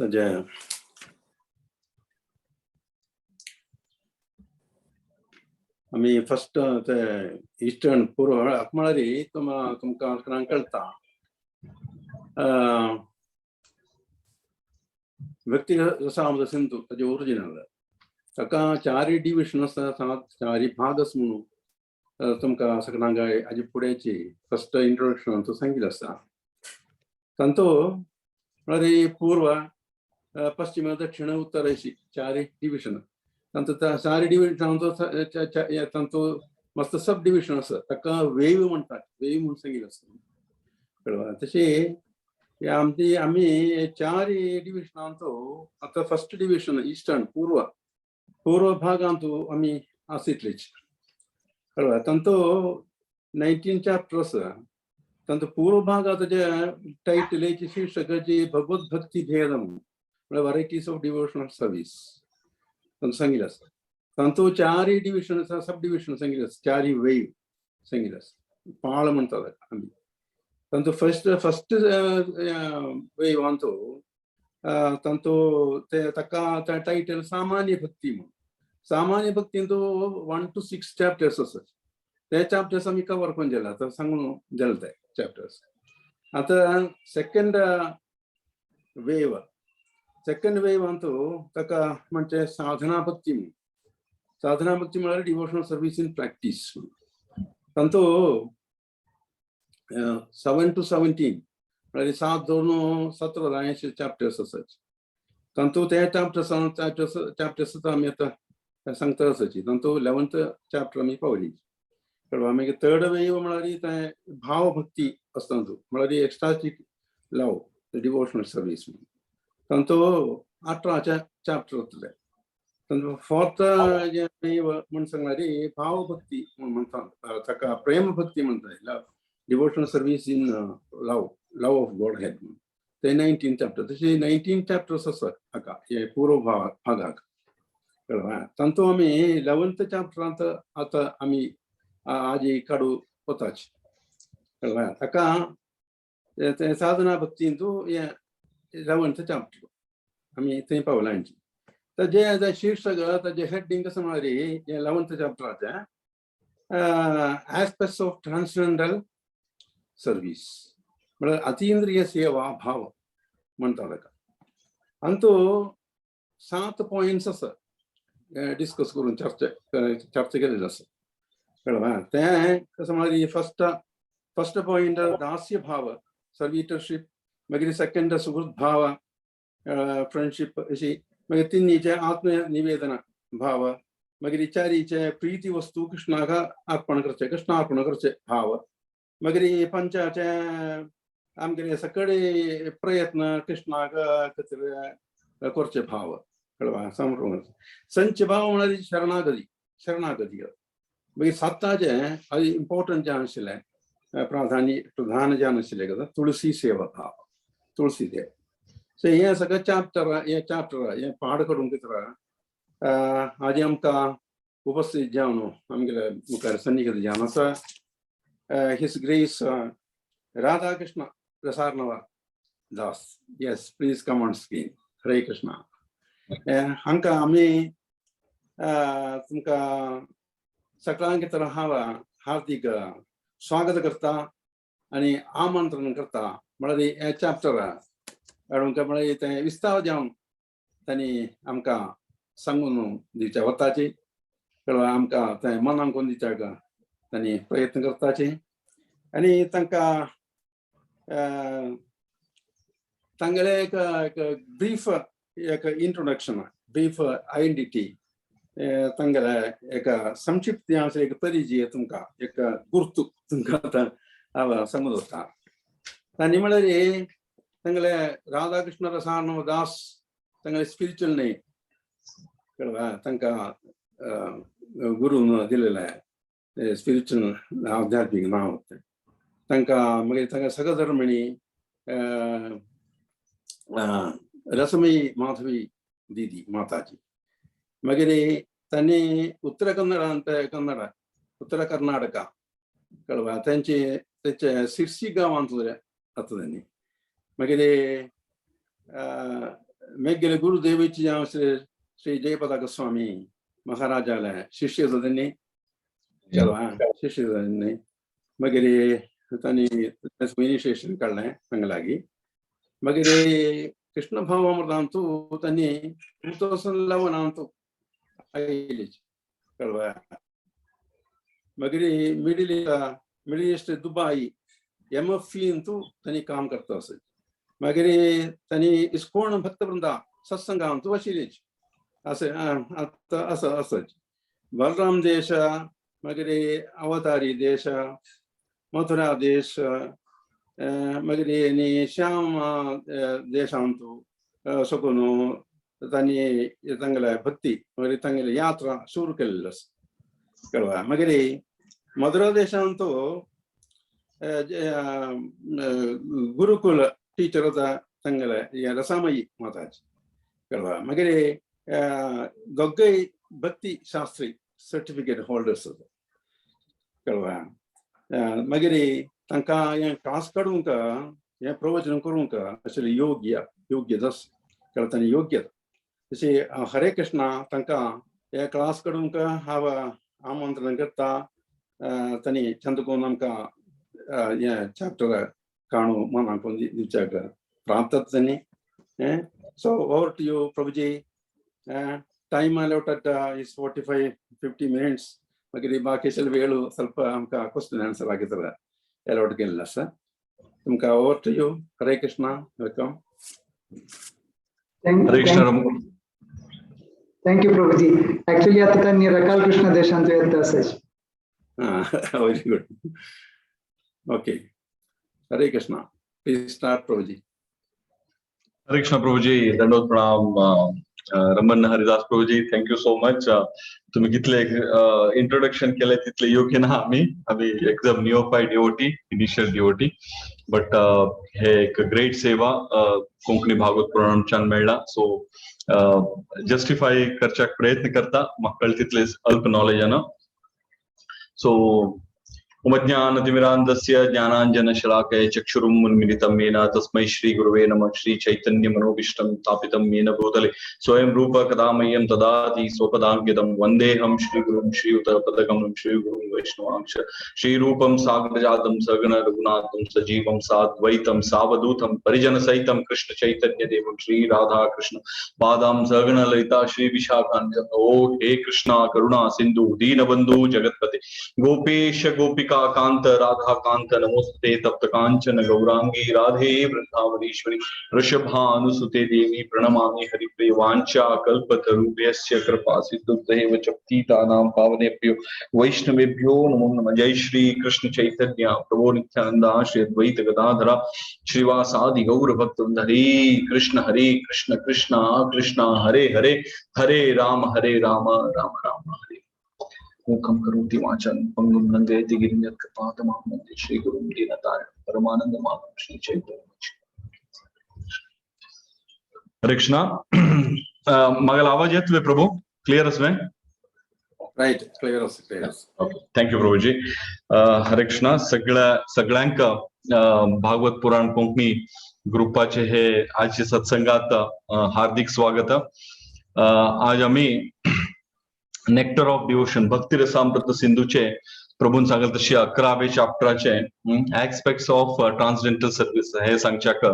म्हणजे आम्ही फर्स्ट ते ईस्टर्न पूर्व म्हळ्यार तुमकां कळटा व्यक्तिगत रसामृत सिंधू ताजे ओरिजिनल ताका चारय डिविजन आसा, चारय भाग आसा म्हणून तुमकां सगळ्यांक हाजे फुडेंची फर्स्ट इंट्रोडक्शन तो सांगिल्लो आसा. तांतो म्हळ्यार पूर्व पश्चिम दक्षिण उत्तर अशी चारय डिविजन. तांतो चारय डिविजन तांतो मस्त सब डिविजन आसा, ताका वेव म्हणटात, वेव म्हणून सांगिल्लो आसा. कळ्ळें? तशें आमी चारय डिविजनांचो आतां फर्स्ट डिविजन ईस्टर्न पूर्व भागांतू आमी आसितलेच. कळ्ळें? तांतो 19 चॅप्टर आसा. तांतो पूर्व भागांत जे टायटलेची शीर्षकाची भगवत भक्ती भेदम म्हळ्यार वरायटीज ऑफ डिवोशनल सर्वीस तांतो सांगिल्लो आसा. तांतो चारय डिविजन आसा, सब डिविजन सांगिल्लो आसा, चारय वेव सांगिल्लो आसा, पाळ म्हणटात आमी. तांतो फर्स्ट वेवांचो तांतो ताका टायटल सामान्य भक्ती म्हणून. सामान्य भक्तीन तो 1 to 6 चॅप्टर्स आसा. ते चॅप्टर्स आमी कवर करून गेला, आतां सांगून गेले ते चॅप्टर्स. आतां सेकंड वेवांचो ताका म्हणजे साधना भक्ती म्हणून. साधना भक्ती म्हळ्यार डिवोशनल सर्वीस इन प्रॅक्टीस. तांतो 7 to 17 म्हळ्यार 7 to 17 अशे चॅप्टर्स आसात. तांतो ते चॅप्टर्स आमी आतां सांगता आसाची. तांतो 11th चॅप्टर आमी पावली. कळ्ळें? मागीर थर्ड वेव म्हळ्यार ते भाव भक्ती आसता तांचो, म्हळ्यार एक्स्ट्राची लव डिवोशनल सर्वीस म्हणून. तांचो 18 चॅप्टर जातले. तांचो फोर्थ जे वेव म्हण सांगल्यार भाव भक्ती म्हणून म्हणटा, ताका प्रेम भक्ती म्हणटात, devotional service in love of God head म्हणून. ते 19 चॅप्टर. तशें 19 चॅप्टर्स आसात हाका हे पूर्व भागाक. कळ्ळें? तांतो आमी 11th चॅप्टरांत आतां आमी आजी काडू वताच. कळ्ळें? ताका साधना भक्तींतू हे 11th चॅप्टर आमी थंय पावलांची. ताजे शीर्षक ताजे हेडिंग कसं म्हळ्यार हे 11th चॅप्टराचे एस्पेक्ट्स ऑफ ट्रान्ससेंडंटल सर्वीस म्हळ्यार अतींद्रिय सेवा भाव म्हणटा ताका. आनी तो 7 पॉइंट्स आसा डिस्कस करून चर्चा केलेलो आसा. कळ्ळें? ते कसं म्हळ्यार फर्स्ट पॉइंट दास्य भाव सर्विटरशीप, मागीर सेकंड सुहृद भाव फ्रेंडशीप अशी, मागीर तिनीचे आत्मनिवेदन भाव, मागीर चारीचे प्रीती वस्तू कृष्णाक अर्पण करचे भाव, मागीर पंचाचे आमगे सकळे प्रयत्न कृष्णाक करचे भाव. कळ्ळें? समरून संच भाव म्हळ्यार शरणागती. मागीर 7 इम्पॉर्टंट जे आशिल्ले प्रधान जे आशिल्ले तुळसी सेवा भाव, तुळसी देव. सो हे सगळे चॅप्टर हे पाड करून भितर आज आमकां उपस्थित जावन आमगेले मुखार सन्निगत जावन आसा हिज ग्रेस राधा कृष्ण प्रसारनवा Das. Yes, please come on screen. Hare Krishna. हांकां आमी तुमकां सगळ्यांक तर हांव हार्दिक स्वागत करता आनी आमंत्रण करता. म्हळ्यार हे चॅप्टर म्हळ्यार ते विस्तार जावन तांणी आमकां सांगून दिवचे वताचे. कळ्ळें? आमकां ते मनाक कोन्न दिवच्याक तांणी प्रयत्न करताचे आनी तांकां तांगेले एक ब्रीफ एक इंट्रोडक्शन, ब्रीफ आयडेंटिटी, तांगेले एक संक्षिप्त एक परिचय तुमकां एक गुर्तू तुमकां आतां हांव सांगून वता. तांणी म्हळ्यार तांगेले राधा कृष्ण प्रसारनवा दास तांगेले स्पिरिच्युअल नेम. कळ्ळें? तांकां गुरून दिलेले स्पिरिच्युअल आध्यात्मीक नांव. तांकां मागीर तांकां सहधर्मिणी रसमयी माधवी दीदी माताजी. मागीर तांणी उत्तर कर्नाटका. कळ्ळें? तेंचे शिर्सी गांवांतले आता त्यांनी मागीर मेगेले गुरुदेवीची हांव श्री जयपताका स्वामी महाराजाले शिष्य त्यांनी चलवा शिष्य त्यांनी मागीर तांणी इनिशिएशन काडलें हांगा लागीं मागीर कृष्ण भाव अमृतांतू तांणी 2011 हांतू आयली कळवा मागीर middle east Dubai MFE Antu तांणी काम करता असं मागीर तांणी इस्कॉन भक्तवृंदा सत्संगांतू आशिल्लीच असं असंच बलराम देश मागीर अवतारी देश मथुरा देश मागीर श्याम देशांतू सकून तांणी तांगेले भक्ती मागीर तांगेली यात्रा सुरू केल्ली आसा कळवा मागीर मधुरा देशांतू गुरुकुल टीचर होता तांगेले रसामयी माताजी कळवा मागीर दोगय भक्ती शास्त्री सर्टिफिकेट होल्डर्स होता कळवा मागीर तांकां हें क्लास काडूंक हें प्रवचन करूंक आशिल्लें योग्य दस कळ्ळें तांणी योग्य तशें हरे कृष्णा तांकां हे क्लास काडूंक हांव आमंत्रण करता तांणी चंद करून आमकां हें चॅप्टर काणू मनाक दिवच्याक प्रार्थना तांणी so over to you Prabhuji time allotted is 45-50 minutes मागीर बाकीचे वेळ ಸ್ವಲ್ಪ आमकां क्वेश्चन आन्सर ಆಗಿದ್ರೆ allot केल्लो आसा तुमकां ओवर टू यू हरे Krishna welcome thank you Prabhuji actually आता त्यांनी रकाल कृष्ण देशांत येत असेल व्हेरी गुड ओके हरे कृष्णा प्लीज स्टार्ट प्रभुजी हरे कृष्णा प्रभुजी दंडोत प्रणाम रमन हरिदास प्रभुजी थँक्यू सो मच तुम्ही कितले इंट्रोडक्शन केले तितले योग्य ना आम्ही एकदम निओफाय डिओटी इनिशियल डिओटी बट हे एक ग्रेट सेवा कोंकणी भागवत पुराणांच्यान मेळ्ळा सो जस्टिफाय करच्याक प्रयत्न करता म्हाका कळटा तितले अल्प नॉलेजान सो उमज्ञानतिमिरान्धस्य ज्ञानाञ्जनशलाकया चक्षुरुन्मीलितं येन तस्मै श्रीगुरुवे नमः श्रीचैतन्यमनोभीष्टं स्थापितं येन भूतले स्वयं रूप कदा मह्यं ददाति स्वपदान्वितं वन्देऽहं श्रीगुरुं श्रीयुतपदकमलं श्रीगुरुं वैष्णवांश श्रीरूपं साग्रजातं सगण रघुनाथं सजीवं साद्वैतं सावधूतं परिजनसहितं कृष्णचैतन्यदेवं श्रीराधा कृष्ण पादां सगण ललिता श्रीविशाखान्वितं ओ हे कृष्णा करुणा सिन्धु दीनबन्धु जगत्पते गोपेश गोपिका कांत राधा कांत नमोस्ते तप्त कांचन गौरांगी राधे वृंदावनेश्वरी वृषभानुसुते देवी प्रणमामि हरिप्रिय वांछा कल्पतरुभ्यस्य कृपा सिन्धुभ्यैव च पतितानां पावनेभ्यो वैष्णवेभ्यो नमो नमः जय श्री कृष्ण चैतन्य प्रभु नित्यानंद श्री अद्वैत गदाधर श्रीवासादि गौर भक्तवृंद हरे कृष्ण कृष्ण कृष्ण हरे हरे हरे राम राम राम हरे मुखं करोति वाचालं पंगुं लंघयति गिरिं यत्कृपातमहं वन्दे श्रीगुरुं दीनतारिणं परमानन्दमाधवं श्री चैतन्य हरे कृष्णा म्हाका आवाज येतोय प्रभू क्लियर असवे राइट क्लियर ओके थँक्यू प्रभुजी हरे कृष्णा सगळ्यांक भागवत पुराण कोंकणी ग्रुपाचे हे आजचे सत्संगात हार्दिक स्वागत आज आम्ही नेक्टर ऑफ डिवोशन भक्ती रसामृत सिंधूचे प्रभून सांगल तशी 11वे चॅप्टराचे ऍस्पेक्ट्स ऑफ ट्रान्सडेंटल सर्व्हिस हे सांगच्याक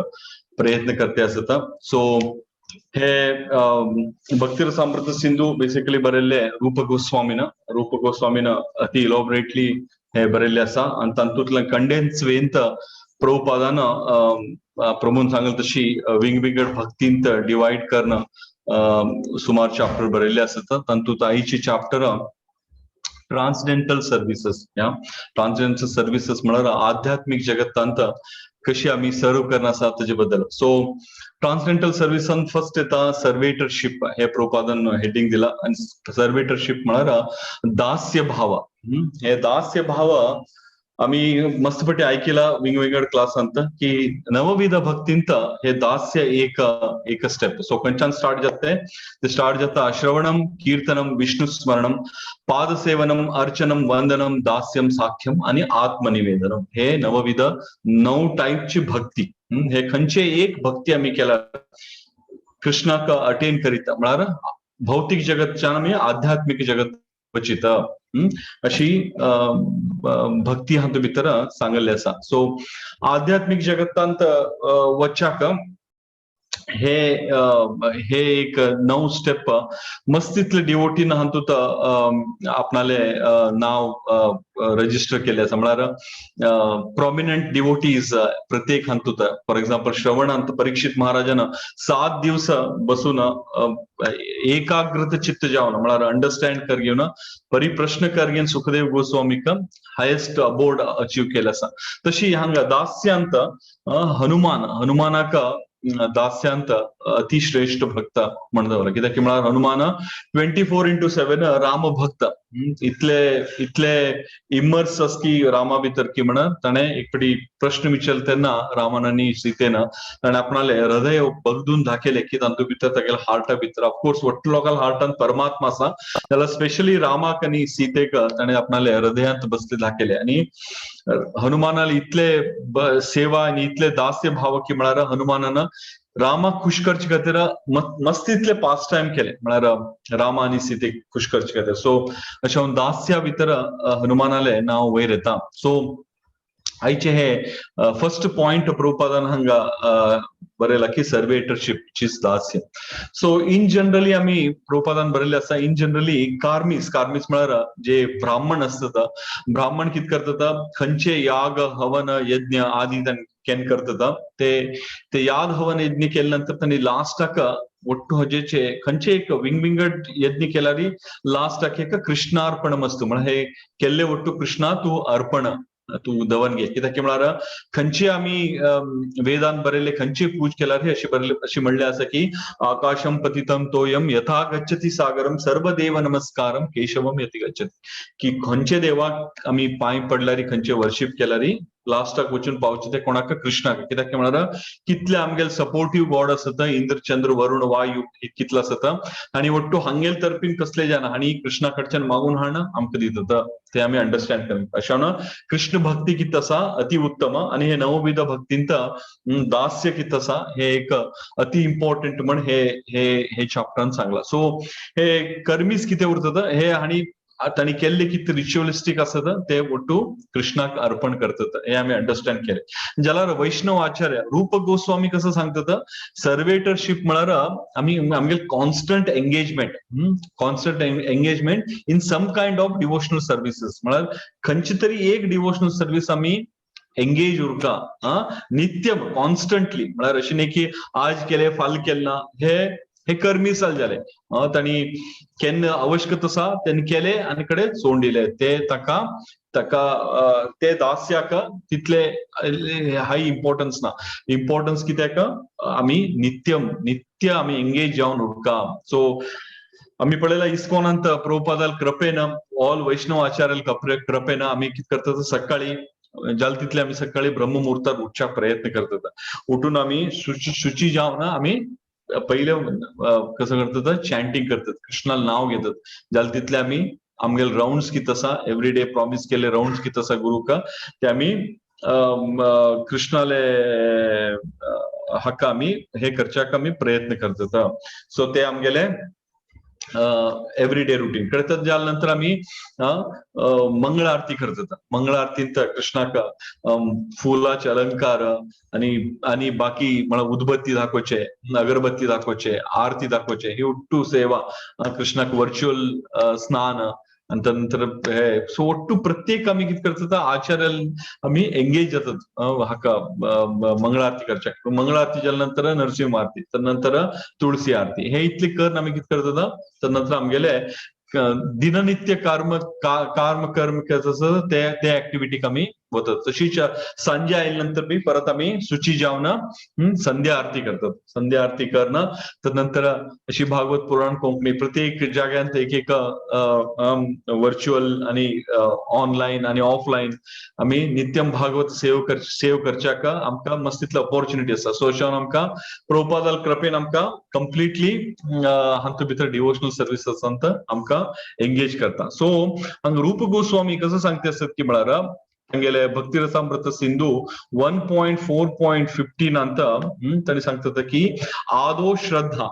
प्रयत्न करते असत सो हे भक्ती रसामृत सिंधू बेसिकली बरयल्ले रूप गोस्वामीन अति इलॉबरेटली हे बरयल्ले आसा आणि तातूंतले कंडेन्स वेंत प्रभुपादान प्रभून सांगल तशी विंगड भक्तींत डिवाइड करणं सुमार चॅप्टर बरयल्ले आसत तातूंत आयची चॅप्टर ट्रान्सडेंटल सर्व्हिसेस ट्रान्सडेंटल सर्व्हिसेस म्हळ्यार आध्यात्मिक जगतांत कशी आम्ही सर्व करना आसा ताजे बद्दल सो ट्रान्सडेंटल सर्व्हिसान फर्स्ट येता सर्वेटरशिप हे प्रभुपादान हेडिंग दिला आणि सर्वेटरशिप म्हळ्यार दास्य भाव हे दास्य भाव आम्ही मस्तपटी ऐकला वेगवेगळ्या क्लासांत की नवविध भक्तींत हे दास्य एक स्टेप सो खंयच्यान स्टार्ट जाता ते स्टार्ट जाता श्रवणम कीर्तनम विष्णु स्मरणम पादसेवनम अर्चनम वंदनम दास्यम साख्यम आणि आत्मनिवेदनम हे नवविध 9 टाईपची भक्ती हे खंयचे एक भक्ती आम्ही केला कृष्णाक अटेन करीता म्हळ्यार भौतिक जगतच्यान आमी आध्यात्मिक जगत वचिता अशी भक्ती हातूंत भितर सांगल्ले आसा सो आध्यात्मिक जगतांत वच्चाक हे एक 9 स्टेप मस्तितले डिवोटीन हातूंत आपणाले नाव रजिस्टर केले आसा म्हळ्यार प्रॉमिनंट डिवोटीज प्रत्येक हातूंत फॉर एक्झाम्पल श्रवणांत परीक्षित महाराजान 7 दिवस बसून एकाग्रत चित्त जावन म्हळ्यार अंडरस्टँड कर घेवन परिप्रश्न कर घेवन सुखदेव गोस्वामीक हायेस्ट अबोर्ड अचीव केले आसा तशी हांगा दास्यांत हनुमानाक दास्यांत अतिश्रेष्ठ भक्त म्हणटा कित्याक म्हळ्यार हनुमान 24/7 राम भक्त इतले इमर्स आस की रामा भितर की म्हणून ताणें एक फावटी प्रश्न विचारले तेन्ना रामान आनी सीतेन ताणें आपणाले हृदय बगदून दाखयले की तातूंत भितर तागेल्या हार्टा भितर ऑफकोर्स वट्ट लोकांच्या हार्टान परमात्मा आसा जाल्यार स्पेशली रामाक आनी सीतेक ताणें आपणाले हृदयांत बसले दाखयले आनी हनुमानाल इतले सेवा आनी इतले दास्य भाव की म्हळ्यार हनुमानान रामाक खुश करचे खातीर मस्त इतले पास टाइम केले म्हळ्यार रामा आनी सीतेक खुश करचे खातीर सो अशें हांव दास्या भितर हनुमानाले नांव वयर येता सो आयचे हे फर्स्ट पॉइंट प्रभुपादान हांगा बरयला की सर्वेटरशिप चीज दास्य सो इन जनरली आमी प्रभुपादान बरयल्ले आसा इन जनरली कार्मीस म्हळ्यार जे ब्राह्मण आसता ब्राह्मण कितें करता खंयचे याग हवन यज्ञ आदी केन करता ते याग हवन यज्ञ केले नंतर तांणी लास्टाक ಒಟ್ಟು हजेचे खंयचे एक विंगड यज्ञ केल्यारी लास्टाक एक कृष्णार्पण मस्त म्हळ्यार हे केल्ले ಒಟ್ಟು कृष्णा तू अर्पण तू दवन घे कित्याक म्हळ्यार खंयचे आमी वेदांत बरयले खंयचे पूज केल्यार हे अशी म्हणले आसा की आकाशम पतितम तोयम यथा गच्छति सागरम सर्वदेव नमस्कारम केशवम यति गच्छति की खंयचे देवाक आमी पांय पडल्यारी खंयचे वर्शीप केल्यारी लास्टाक वचून पावचे ते कोणाक कृष्णाक कित्याक म्हळ्यार कितले आमगेले सपोर्टिव्ह गॉड आसता इंद्र चंद्र वरुण वायू कितलो आसता आनी ಒಟ್ಟು हंगेल तर्फीन कसले जाण आनी कृष्णा कडच्यान मागून हाडून आमकां दिता ते आमी अंडरस्टँड करता अशान कृष्ण भक्ती कितें आसा अति उत्तम आनी हे नवविध भक्तींत दास्य कितें आसा हे एक अति इम्पॉर्टंट म्हण हे चॅप्टरान सांगला सो हे कर्मीस कितें उरता हे आनी तांणी केल्ले कितें रिच्युअलिस्टीक आसत ते ಒಟ್ಟು कृष्णाक अर्पण करतात हे आमी अंडरस्टँड केले जाल्यार वैष्णव आचार्य रूप गोस्वामी कसं सांगतात सर्वेटरशिप म्हळ्यार आमी आमगेले constant engagement in some kind of devotional services म्हळ्यार खंयची तरी एक डिवोशनल सर्विस आमी एंगेज उरता नित्यम कॉन्स्टंटली म्हळ्यार अशें न्ही की आज केले फाल केले ना हे कर्मीसाल जाले तांणी केन्ना आवश्यकता आसा तेन्ना केले आनी कडेन सोडून दिले ते ताका ते दास्याक तितले हाय इम्पॉर्टन्स ना इम्पॉर्टन्स कित्याक आमी नित्य आमी एंगेज जावन उरता सो आमी पळयला इस्कॉनांत प्रभुपादाल कृपेन ऑल वैष्णव आचार्याल कृपेन आमी कितें करतात सकाळी जाल तितले आमी सकाळी ब्रह्ममुहूर्तार उठच्याक प्रयत्न करतात उठून आमी शुची जावन आमी पहिले कसं करतात चॅन्टिंग करतात कृष्णाला नाव घेतात जाल तितले आमी आमगेले राउंड्स कितें आसा एवरी डे प्रॉमिस केले राउंड्स कितें आसा गुरुका ते आमी कृष्णाले हाका आमी हे करच्याक आमी प्रयत्न करतात सो ते आमगेले एवरीडे रुटीन करतात जाल्या नंतर आमी मंगळ आरती करतात मंगळ आरतींत कृष्णाक फुलाचे अलंकार आणि बाकी म्हळ्यार उदबत्ती दाखोवचे अगरबत्ती दाखोवचे आरती दाखोवचे ही ಒಟ್ಟು सेवा कृष्णाक वर्च्युअल स्नान आणि त्यानंतर हे सो ಒಟ್ಟು प्रत्येक आमी कितें करतात आचार्याल आमी एंगेज जातात हाका मंगळ आरती करच्याक मंगळ आरती जाल्या नंतर नरसिंह आरती त्यानंतर तुळसी आरती हे इतले करून आमी कितें करतात त्यानंतर आमगेले दिननित्य कर्म ते ऍक्टिव्हिटीक आमी होतं. तशीच सांजे आयल्यानंतर बी परत आम्ही सुची जावन संध्या आरती करतात. संध्या आरती करणं तर नंतर अशी भागवत पुराण कोंकणी प्रत्येक जाग्यांत एक एक वर्च्युअल आणि ऑनलाईन आणि ऑफलाईन आम्ही नित्यम भागवत सेव करच्याक आमकां मस्त तितलो ऑपॉर्च्युनिटी आसा. सो अशें आमकां प्रभुपादाल कृपेन आमकां कंप्लिटली हातूंत भितर डिवोशनल सर्विसेस आमकां एंगेज करता. सो हांगा रूप गोस्वामी कसं सांगता आसतात की म्हळ्यार तांगेले भक्ती रसामृत सिंधू 1.4.15 अंत तांणी सांगतात की आदो श्रद्धा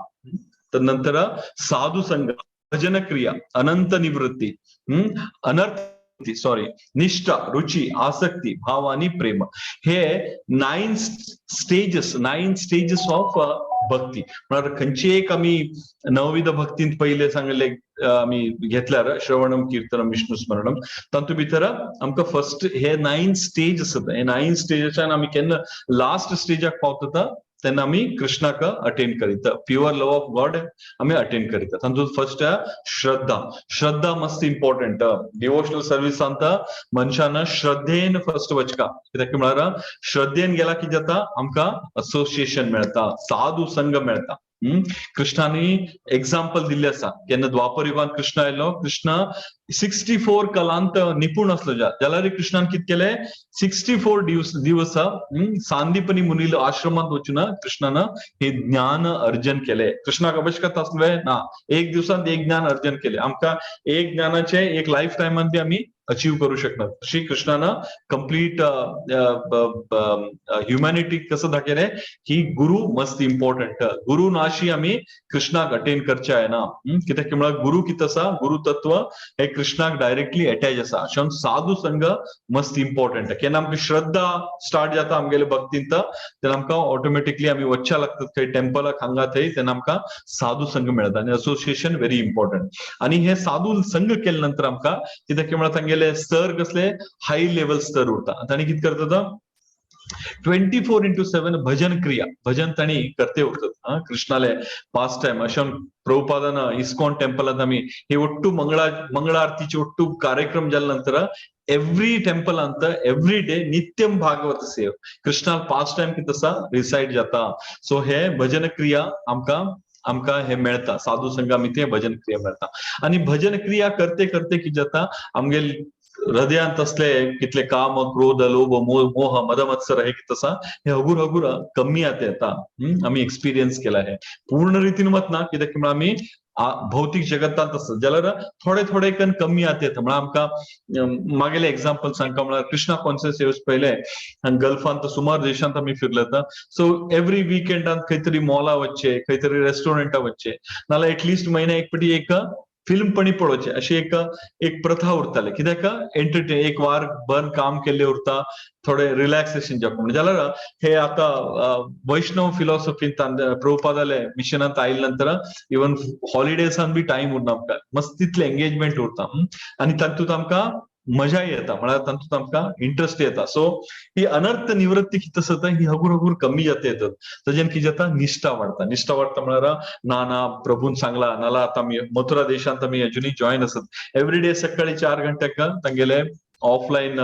तदनंतर साधु संग भजन क्रिया अनंत निवृत्ती अनर्थ निष्ठा रुची आसक्ती भाव आणि प्रेम हे 9 स्टेजेस ऑफ भक्ती. म्हळ्यार खंयची एक आमी नवविध भक्तींत पहिले सांगले आमी घेतल्यार श्रवणम कीर्तनम विष्णू स्मरणम तातूंत भितर आमकां फर्स्ट हे 9 स्टेज आसत. हे 9 स्टेजाच्यान आमी केन्ना लास्ट स्टेजाक पावता तेन्ना आमी कृष्णाक अटेंड करीत. प्युअर लव ऑफ गॉड आमी अटेंड करीत. तातूंत फर्स्ट श्रद्धा मस्त इम्पॉर्टंट. डिवोशनल सर्विसांत मनशान श्रद्धेन फर्स्ट वचका कित्याक म्हळ्यार श्रद्धेन गेला की जाता आमकां असोसिएशन मेळटा, साधू संघ मेळटा. कृष्णानी एक्झाम्पल दिल्ले आसा. केन्ना द्वापर युगांत कृष्ण आयलो, कृष्ण 64 कलांत निपुण असलो जाल्यार कृष्णान कितें केलें 64 दिवस सांदीपनी मुनील आश्रमांत वचून कृष्णान हे ज्ञान अर्जन केले. कृष्णाक अवश्यकता आसलें ना, एक दिवसांत एक ज्ञान अर्जन केले. आमकां एक ज्ञानाचे एक लायफ टायमान बी आमी अचीव करू शकतात. श्री कृष्णानं कंप्लीट ह्युमॅनिटी कसं दाखयलें की गुरु मस्त इम्पॉर्टंट. गुरु नाशी आमी कृष्णाक अटेंड करचे जायना. कित्याक म्हळ्यार गुरु कितें आसा, गुरु तत्व हे कृष्णाक डायरेक्टली अटॅच आसा. अशें साधू संघ मस्त इम्पॉर्टंट. केन्ना आमकां श्रद्धा स्टार्ट जाता आमगेले भक्तींत तेन्ना आमकां ऑटोमॅटिकली आमी वचचे लागतात खंय टेम्पलाक हांगा थंय तेन्ना आमकां साधू संघ मेळटा आनी असोसिएशन व्हेरी इम्पॉर्टंट. आणि हे साधू संघ केले नंतर आमकां कित्याक म्हळ्यार तांगेले स्तर कसले हाय लेवल स्तर उरता. तांणी कितें करतात 24/7 भजन क्रिया भजन तांणी करते उरतात. कृष्णाले पास्ट टाइम अशें प्रभुपादान इस्कॉन टेम्पलांत आमी हे ಒಟ್ಟು मंगळ आरतीचे ಒಟ್ಟು कार्यक्रम जाल्या नंतर एव्हरी टेम्पलांत एव्हरी डे नित्यम भागवत सेव कृष्णा पास्ट टाइम कितें आसा रिसाइड जाता. सो हे भजन क्रिया आमकां हे मेळटा. साधू संघ आमी ते भजन क्रिया मेळटा. आणि भजन क्रिया करते कितें जाता आमगेले हृदयांत असले कितले काम क्रोध लोभ मोह मद मत्सर हे कितें आसा हे हगूर कमी येता. आमी एक्सपिरियन्स केला. हे पूर्ण रितीन वतना कित्याक म्हळ्यार आमी भौतिक जगतांत आसता जाल्यार थोडे कमी येता. म्हळ्यार आमकां मागेले एक्झाम्पल सांगता म्हळ्यार कृष्णा कॉन्सर्ट येवच पयले गल्फांत सुमार देशांत आमी फिरले. सो एव्हरी विकेंडांत खंय तरी मॉला वचचे, खंय तरी रेस्टॉरंटा वचचे, नाल्यार एटलिस्ट म्हयन्या एक फावटी एक फिल्म पण पळोवचे अशी एक प्रथा उरताले. कित्याक एंटरटेन एक वार बंद काम केल्ले उरता थोडे रिलॅक्सेशन जावपाक जाल्यार हे आता वैष्णव फिलॉसॉफींत प्रभुपादाले मिशनांत आयले नंतर इवन हॉलिडेजांत बी टाइम उरना आमकां मस्त तितले एंगेजमेंट उरता. आणि तातूंत आमकां मजा येता म्हळ्यार तातूंत आमकां इंटरेस्ट येता. सो ही अनर्थ निवृत्ती कितें आसता ही हगूर कमी जाता येतात. ताजेन कितें जाता निष्ठा वाडटा म्हळ्यार ना प्रभून सांगला नाल्यार आतां आमी मथुरा देशांत आमी अजुनूय जॉयन आसात. एव्हरी डे सकाळी 4 घंट्याक तांगेले ऑफलाईन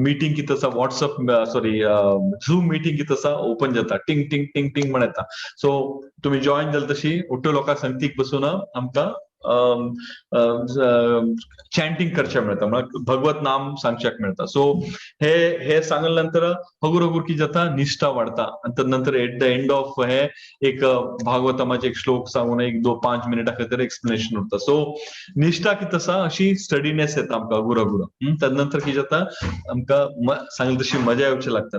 मीटिंग कितें आसा व्हॉट्सअप झूम मीटिंग कितें आसा ओपन जाता. टिंग टिंग टिंग टिंग म्हण येता. सो तुमी जॉयन जाले तशी उट्टो लोकां संगतीक बसून आमकां चॅन्टिंग करचें मेळटा म्हळ्यार भगवत नाम सांगच्याक मेळटा. सो हे सांगले नंतर हगूर कितें जाता निष्ठा वाडटा. आनी नंतर एट द एंड ऑफ हे एक भागवतामाचे एक श्लोक सांगून 1-2-5 मिनिटां खातीर एक्सप्लेनेशन उरता. सो निष्ठा कितें आसा अशी स्टडीनेस येता आमकां हगूर. नंतर कितें जाता आमकां सांगले तशी मजा येवची लागता.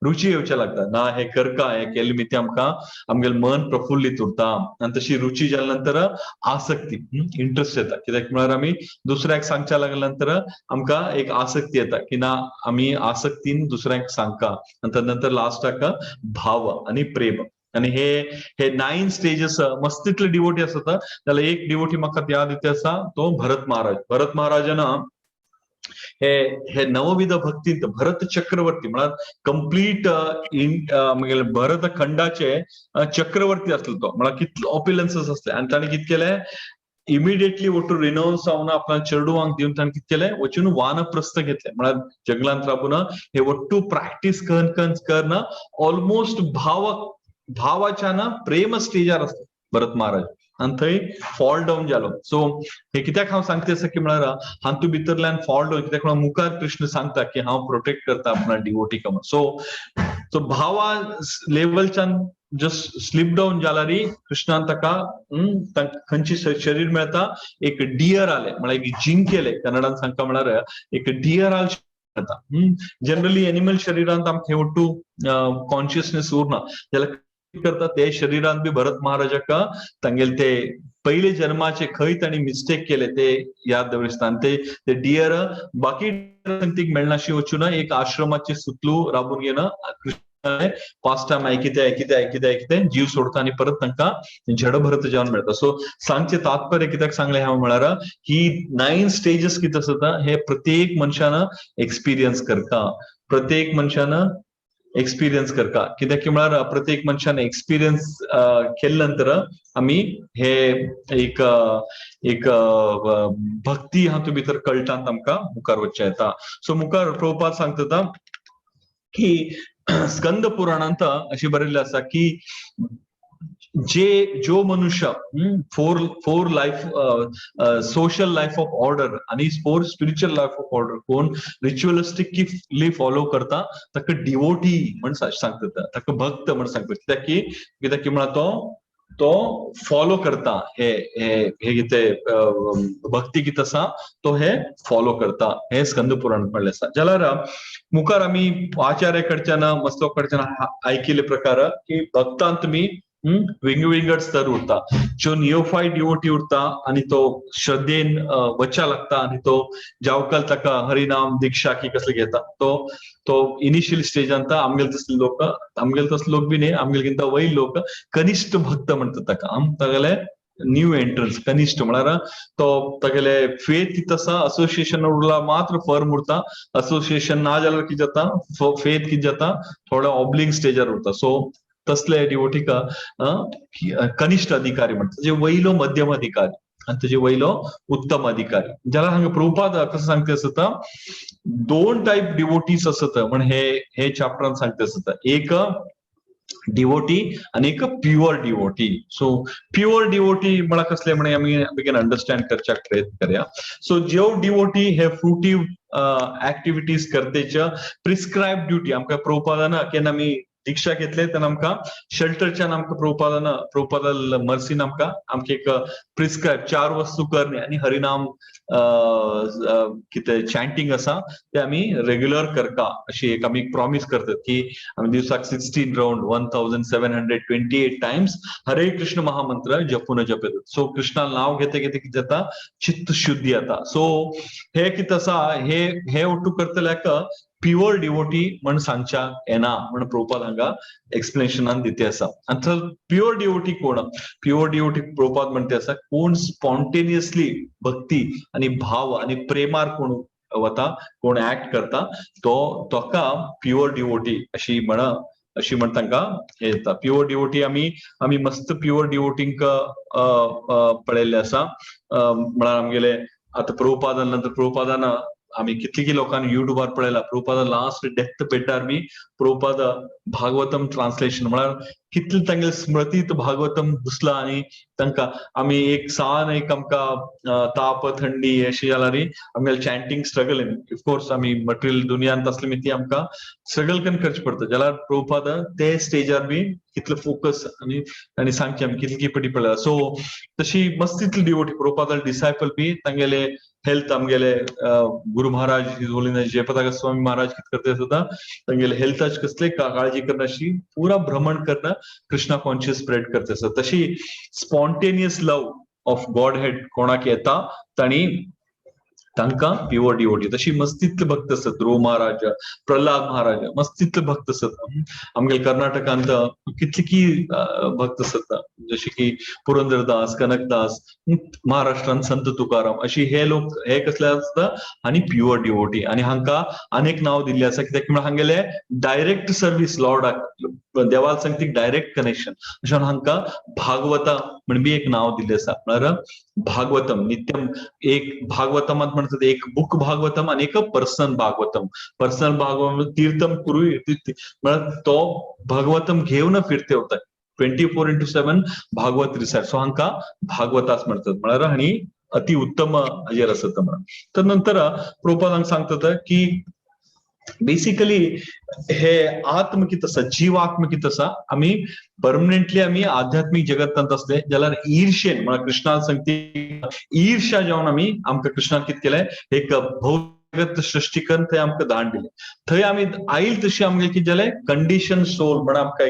रुची येवचे लागता. ना हे करका हे केले मी ते आमकां आमगेलें मन प्रफुल्लीत उरता. आनी तशी रुची जाल्या नंतर आसक्ती इंटरेस्ट येता. कित्याक म्हळ्यार आमी दुसऱ्याक सांगच्या लागल्या नंतर आमकां एक आसक्ती येता की ना आमी आसक्तीन दुसऱ्यांक सांगता. आनी नंतर लास्टाक भाव आणि प्रेम. आणि हे 9 स्टेजेस मस्त तितले डिवोटी आसता. जाल्यार एक डिवोटी म्हाका याद येता आसा तो भरत महाराजान हे नवविध भक्तींत भरत चक्रवर्ती म्हळ्यार कंप्लीट भरत खंडाचे चक्रवर्ती आसलो तो. म्हळ्यार कितलो ऑप्युलन्सस आसले. आनी ताणें कितें केलें इमिडिएटली वटू रिनाउन्स जावन आपला चेडू वांग दिवन ताणें कितें केलें वचून वानप्रस्थ घेतलें म्हळ्यार जंगलांत राबून हे वट्टू प्रॅक्टीस करना ऑलमोस्ट भावाच्या ना प्रेम स्टेजार आसता भरत महाराज आनी थंय फॉल डावन जालो. सो हे कित्याक हांव सांगता आसा की म्हळ्यार हातूं भितरल्यान फॉल डावन कित्याक म्हळ्यार मुखार कृष्ण सांगता की हांव प्रोटेक्ट करता आपणा डिवोटीक. सो भावा लेवलच्यान जस्ट स्लिप डावन जाल्यार कृष्णान ताका खंयची शरीर मेळता एक डियर आले म्हळ्यार एक जिंक केले कन्नडान सांगता म्हळ्यार एक डियर आल मेळता. जनरली एनिमल शरिरांत आमकां हे वट्टू कॉन्शियसनेस उरना जाल्यार करता ते शरिरांत बी भरत महाराजाक तांगेले ते पयले जन्माचे खंय तांणी मिस्टेक केले ते याद दवरिस्ता आनी ते डियर बाकी संगतीक मेळनाशी वचून एक आश्रमाचे सुतलू राबून घेवन पास्ट टाइम ऐकिते जीव सोडता आणि परत तांकां जड भरत जावन मेळटा. सो सांगचे तात्पर्य कित्याक सांगले हांव म्हळ्यार ही 9 स्टेजस कितें आसता हे प्रत्येक मनशान एक्सपिरियन्स करता. प्रत्येक मनशान एक्सपिरियन्स करता कित्याक म्हळ्यार प्रत्येक मनशान एक्सपिरियन्स केले नंतर आमी हे एक भक्ती हातूं भितर कळटात आमकां मुखार वचचें येता. सो मुखार प्रभुपाद सांगता की स्कंद पुराणांत अशी बरयल्लें आसा की जो मनुष्य four life social life of order आणि four spiritual life of order कोण रिच्युअलिस्टिकली फॉलो करता ताका डिवोटी म्हण सांगता ताका भक्त म्हण सांगता कित्याक म्हळ्यार तो फॉलो करता हे कितें भक्ती कितें आसा तो हे फॉलो करता हे स्कंद पुराण म्हणलें आसा. जाल्यार मुखार आमी आचार्य कडच्यान मस्तक कडच्यान आयकिल्ले प्रकार की भक्तांत तुमी वेगवेगळे स्तर उरता. जो नियोफाईट डिवोटी उरता आणि तो श्रद्धेन वच्चा लागता आणि तो जावकाल ताका हरिनाम दीक्षा की कसले घेता तो इनिशियल स्टेजांत आमगेले तसले लोक बी न्ही आमगेले वय लोक कनिष्ठ भक्त म्हणटा ताका तागेले न्यू एंट्रन्स कनिष्ठ म्हळ्यार तो तागेले फेथ कितें आसा असोसिएशन उरला मात्र फर्म उरता. असोसिएशन ना जाल्यार कितें जाता फेथ कितें जाता थोडे ऑब्लिंग स्टेजार उरता. सो तसले डिवोटीक कनिष्ठ अधिकारी म्हणटा जे वयलो मध्यम अधिकारी आणि तेजे वयलो उत्तम अधिकारी. जाल्यार हांगा प्रभुपाद कसं सांगता आसता 2 टायप डिवोटीज आसता म्हण हे चॅप्टरान सांगता आसता. एक डिवोटी आणि एक pure devotee. So pure devotee म्हळ्यार कसले म्हणे आमी बेगीन अंडरस्टँड करच्याक प्रयत्न करया. सो जो डिवोटी हे फ्रुटिव ऍक्टिव्हिटीज करतेच्या प्रिस्क्रायब ड्युटी आमकां प्रभुपादान केन्ना आमी दीक्षा घेतले तेन्ना आमकां शेल्टरच्यान आमकां प्रभुपादाल मर्सीन आमकां एक प्रिस्क्रायब 4 वस्तू करणे आणि हरिनाम कितें चॅन्टिंग आसा ते आमी रेग्युलर करता अशी एक आमी प्रॉमिस करतात की आमी दिवसाक 16 राउंड 1728 टाइम्स हरे कृष्ण महामंत्र जपून जपतात. सो कृष्णा नाव घेते कितें जाता चित्त शुद्धी जाता. सो हे कितें आसा हे वट्टू करतल्याक प्युअर डिवोटी म्हण सांगच्या येना म्हण प्रभुपाद हांगा एक्सप्लेनेशनान दिते आसा. आनी प्युअर डिवोटी कोण प्युअर डिवोटी प्रभुपाद म्हणते आसा कोण स्पॉन्टेनियसली भक्ती आणि भाव आणि प्रेमार कोण वता कोण ऍक्ट करता ताका प्युअर डिवोटी अशी म्हण तांकां हे येता. प्युअर डिवोटी आमी मस्त प्युअर डिवोटींक पळयल्ले आसा. म्हळ्यार आमगेले आतां प्रभुपादान आमी कितली लोकांनी युट्यूबार पळयला प्रभुपाद लास्ट डेथ पेटार बी प्रभुपाद भागवतम ट्रान्सलेशन म्हळ्यार कितले तांगेले स्मृतीत भागवतम घुसला आणि तांकां आमी एक आमकां ताप थंडी अशी जाल्यार आमगेले चॅन्टिंग स्ट्रगल ऑफकोर्स आमी मटेरियल दुनियांत आसले मीती आमकां स्ट्रगल करून करचे पडटा. जाल्यार प्रभुपाद ते स्टेजार बी कितले फोकस आनी सांगचे आमी कितली पटी पळयला. सो तशी मस्त तितली डिवोटी प्रभुपादाल डिसायपल बी तांगेले हेल्थ आमगेले गुरु महाराज जयपताका स्वामी महाराज कितें करता आसता तांगेले हेल्थाची कसले काळजी करनाशी पुरा भ्रमण करना कृष्णा कॉन्शियस स्प्रेड करता आसता. तशी spontaneous love of God head कोणाक येता ताणी तांकां प्युअर डिवोटी तशी मस्तितले भक्त असतात. ध्रुव महाराज, प्रल्हाद महाराज मस्तितले भक्त असतात. आमगे कर्नाटकांत कितलीकी भक्त असतात, जसे की पुरंदरदास, कनकदास, महाराष्ट्रांत संत तुकाराम, अशी हे लोक हे कसले असता आणि प्युअर डिवोटी. आणि हांकां अनेक नाव दिल्ले आसा, कित्याक म्हळ्यार हांगेले डायरेक्ट सर्व्हिस लॉर्डाक, देवाल संगतीक डायरेक्ट कनेक्शन, अशें हांकां भागवता म्हण बी एक नाव दिल्लें आसा. म्हळ्यार भागवतम नित्यम, एक भागवतमांत म्हणतात एक बुक भागवतम आणि एक पर्सनल भागवतम. पर्सनल भागवतम तीर्थम कुरु, म्हळ्यार तो भागवतम घेवन फिरते होता 24/7 भागवत रिसर्च. सो हांकां भागवतास म्हणतात. म्हळ्यार हांणी अति उत्तम हाजेर आसत. म्हणून तर नंतर प्रभुपाद हांगा सांगतात की बेसिकली हे आत्म कित आसा, जीव आत्म कित आसा, आमी परमनंटली आमी आध्यात्मिक जगतांत असले जाल्यार ईर्षेन, म्हळ्यार कृष्णान सांगता ईर्ष्या जावन आमी आमकां कृष्णान कितें केलें, एक भौतिक सृष्टी करून थंय आमकां धाड दिलें. थंय आमी आयिल्ले तशी आमगे कितें जालें, कंडिशन सोल म्हण आमकां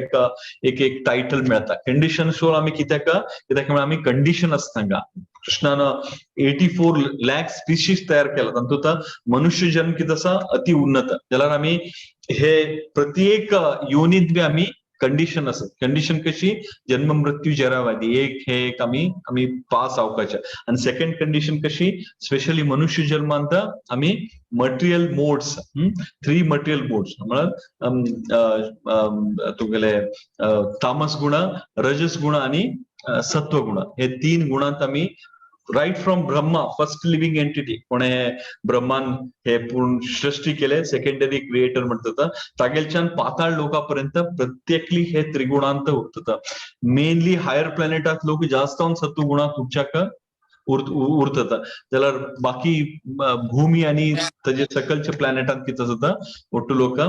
एक टायटल मेळटा. कंडिशन सोल आमी कित्याक म्हळ्यार आमी कंडिशन आसता हांगा. कृष्णान 84 लाख स्पिशीज तयार केला, तातूंत मनुष्य जन्म कितें आसा अति उन्नत. जाल्यार आमी हे प्रत्येक योनीत बी आमी कंडिशन आसत. कंडिशन कशी, जन्म मृत्यू जरावादी, एक आमी पास जावपाचे. आणि सेकंड कंडिशन कशी, स्पेशली मनुष्य जन्मांत आमी मटेरियल मोड्स, 3 मटेरियल मोड्स, म्हळ्यार तुगेले तामस गुण, रजस गुण आणि सत्व गुण, हे 3 गुणांत आमी right from Brahma, first living entity कोणे ब्रह्मान हे पूर्ण सृष्टी केले, सेकंडरी क्रिएटर म्हणतात, तागेलच्यान पाताळ लोकांपर्यंत प्रत्येकली हे त्रिगुणांत उरतात. मेनली हायर प्लॅनेटात लोक जास्त सत्व गुणांत उरच्याक उरतात. जाल्यार बाकी भूमी आणि ताजे सकलच्या प्लॅनेटांत कितें जाता, ಒಟ್ಟು लोक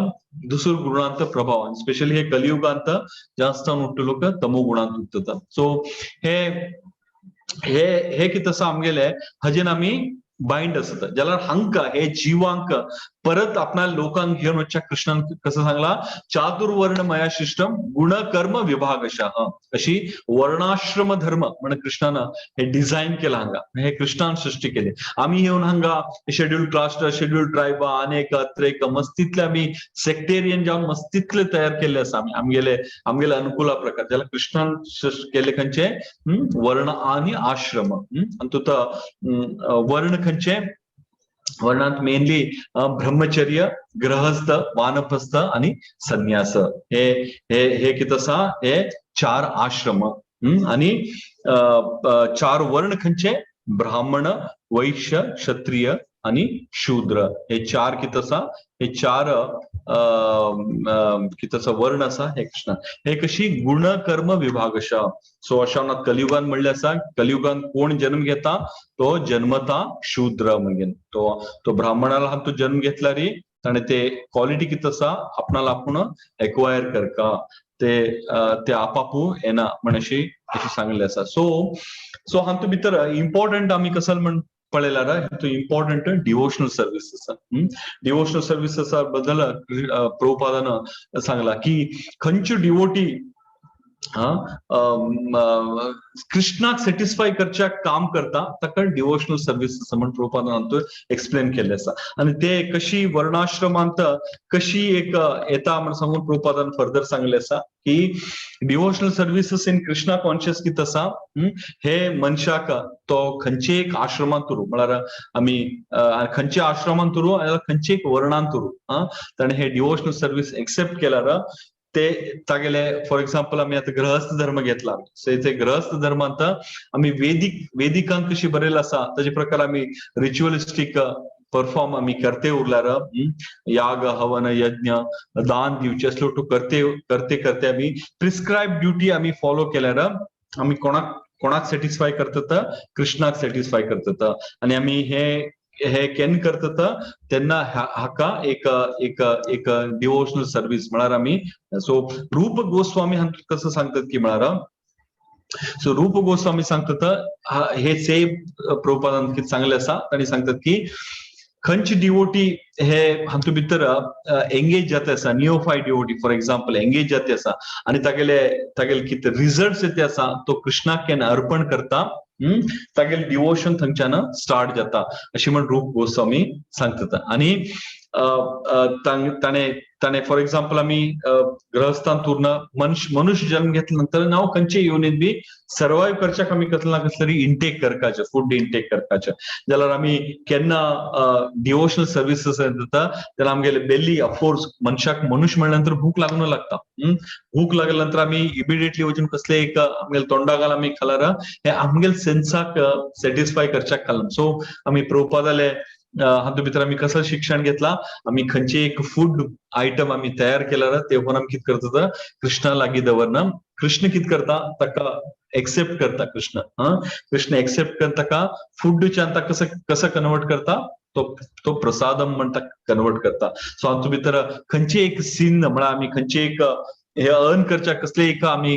दुसऱ्या गुणांत प्रभाव, स्पेशली हे कलियुगांत जास्त ಒಟ್ಟು लोक तमो गुणांत उरतात. सो हे कितें आसा आमगेले हाजेन आमी बाइंड आसता. जाल्यार हांकां हे जीवांक परत आपणा लोकांक घेवन वचच्या कृष्णान कसं सांगला, चातुर्वर्ण मया शिष्टम गुण कर्म विभागशः, अशी वर्णाश्रम धर्म म्हण कृष्णान हे डिझाइन केला. हांगा हे कृष्णान सृष्टी केली. आमी येवन हांगा शेड्यूल्ड कास्ट, शेड्यूल्ड ट्रायब, अनेक त्रेक मस्तितले आमी सेक्टेरियन जावन मस्तितले तयार केले आसा आमगेले अनुकुला प्रकार. जाल्यार कृष्णान केले खंयचे, वर्ण आणि आश्रम. आणि तुका वर्ण खंयचे, वर्णांत मेनली ब्रह्मचर्य, गृहस्थ, वानप्रस्थ आणि संन्यास, हे कितें आसा, हे 4 आश्रम. आणि 4 वर्ण खंयचे, ब्राह्मण, वैश्य, क्षत्रिय आणि शूद्र. हे 4 कितें आसा, हे 4 कितें आसा वर्ण आसा हे कृष्ण. हे कशी गुण कर्म विभागशः. सो अशा कलियुगान म्हणले आसा, कलियुगान कोण जन्म घेता, तो जन्मता शूद्र. म्हणजे तो ब्राह्मणाला हा तो जन्म घेतला रे, आणि ते क्वालिटी कितें आसा आपणाला आपूण एक्वायर करका, ते आपापू येना म्हण अशी सांगले आसा. सो हातूंत भितर इम्पॉर्टंट आमी कसं म्हण पळयल्यार हितून इम्पॉर्टंट डिवोशनल सर्व्हिस आसा. डिवोशनल सर्व्हिसेसा बद्दल प्रभुपादान सांगला की खंयच्यो डिवोटी कृष्णाक सॅटिस्फाय करच्या काम करता ताका डिवोशनल सर्व्हिस म्हणून प्रभुपादान एक्सप्लेन केले आसा. आणि ते कशी वर्णाश्रमांत कशी एक येता म्हणून सांगून प्रभुपादान फर्दर सांगले आसा की devotional services in Krishna conscious कितें आसा, हे मनशाक तो खंयचे एक आश्रमांत उरूं, म्हळ्यार आमी खंयच्या आश्रमांत उरूं, खंयचे एक वर्णांत उरूं, ताणें हे डिवोशनल सर्व्हिस एक्सेप्ट केल्यार ते तागेले, फॉर एक्झाम्पल आमी आता गृहस्थ धर्म घेतला, सो ते गृहस्थ धर्मांत आमी वेदिकांक कशी बरयला आसा ताजे प्रकार आमी रिच्युअलिस्टीक परफॉर्म आमी करते उरल्यार, याग हवन यज्ञ दान दिवचे असलो करते आमी प्रिस्क्राइब ड्युटी आमी फॉलो केल्यार आमी कोणाक सॅटिस्फाय करतात, कृष्णाक सॅटिस्फाय करतात. आणि आमी हे केन्ना करतात तेन्ना हाका एक डिवोशनल सर्व्हिस म्हळ्यार आमी. सो रूप गोस्वामी कसं सांगतात की म्हळ्यार, सो रूप गोस्वामी सांगतात हे सेम प्रभुपादान कितें सांगले आसा, तांणी सांगतात की खंयची डिवोटी हे हातूंत भितर एंगेज जाता आसा, निओफायट डिवोटी फॉर एक्झाम्पल एंगेज जाते आसा, आणि तागेले कितें रिझल्ट्स येते आसा तो कृष्णाक केन्ना अर्पण करता, तागेले डिवोशन थंयच्यान स्टार्ट जाता अशी म्हण रूप गोस्वामी सांगतात. आणि ताणे फॉर एक्झाम्पल आम्ही ग्रहस्थान उरन मनुष्य जन्म घेतल्यानंतर हांव खंयचे येवनीत बी सर्वायव्ह करच्याक आमी कसले ना कसले तरी इंटेक करपाचे, फूड इंटेक करपाचे. जाल्यार आमी केन्ना डिवोशनल सर्विसेस जाता जाल्यार आमगेले बेली ऑफकोर्स मनशाक मनुष्य म्हणल्यानंतर भूक लागून लागता. भूक लागल्या नंतर आमी इमिडिएटली वचून कसले एक आमगेले तोंडाक आमी खाल्यार हे आमगेले सेन्साक सॅटिस्फाय करच्याक खाल्लं. सो आमी प्रभुपादाले हातूंत भितर आमी कसं शिक्षण घेतला, आमी खंयचे एक फूड आयटम आमी तयार केल्यार ते पण आमी कितें करता कृष्णा लागीं दवरना. कृष्ण कितें करता ताका एक्सेप्ट करता. कृष्ण एक्सेप्ट करता ताका फूडच्यान ताका कसं कन्वर्ट करता तो प्रसादम म्हण ताका कन्वर्ट करता. सो हातूंत भितर खंयचे एक सीन म्हळ्यार आमी खंयचे एक हे अर्न करच्या कसले एक आमी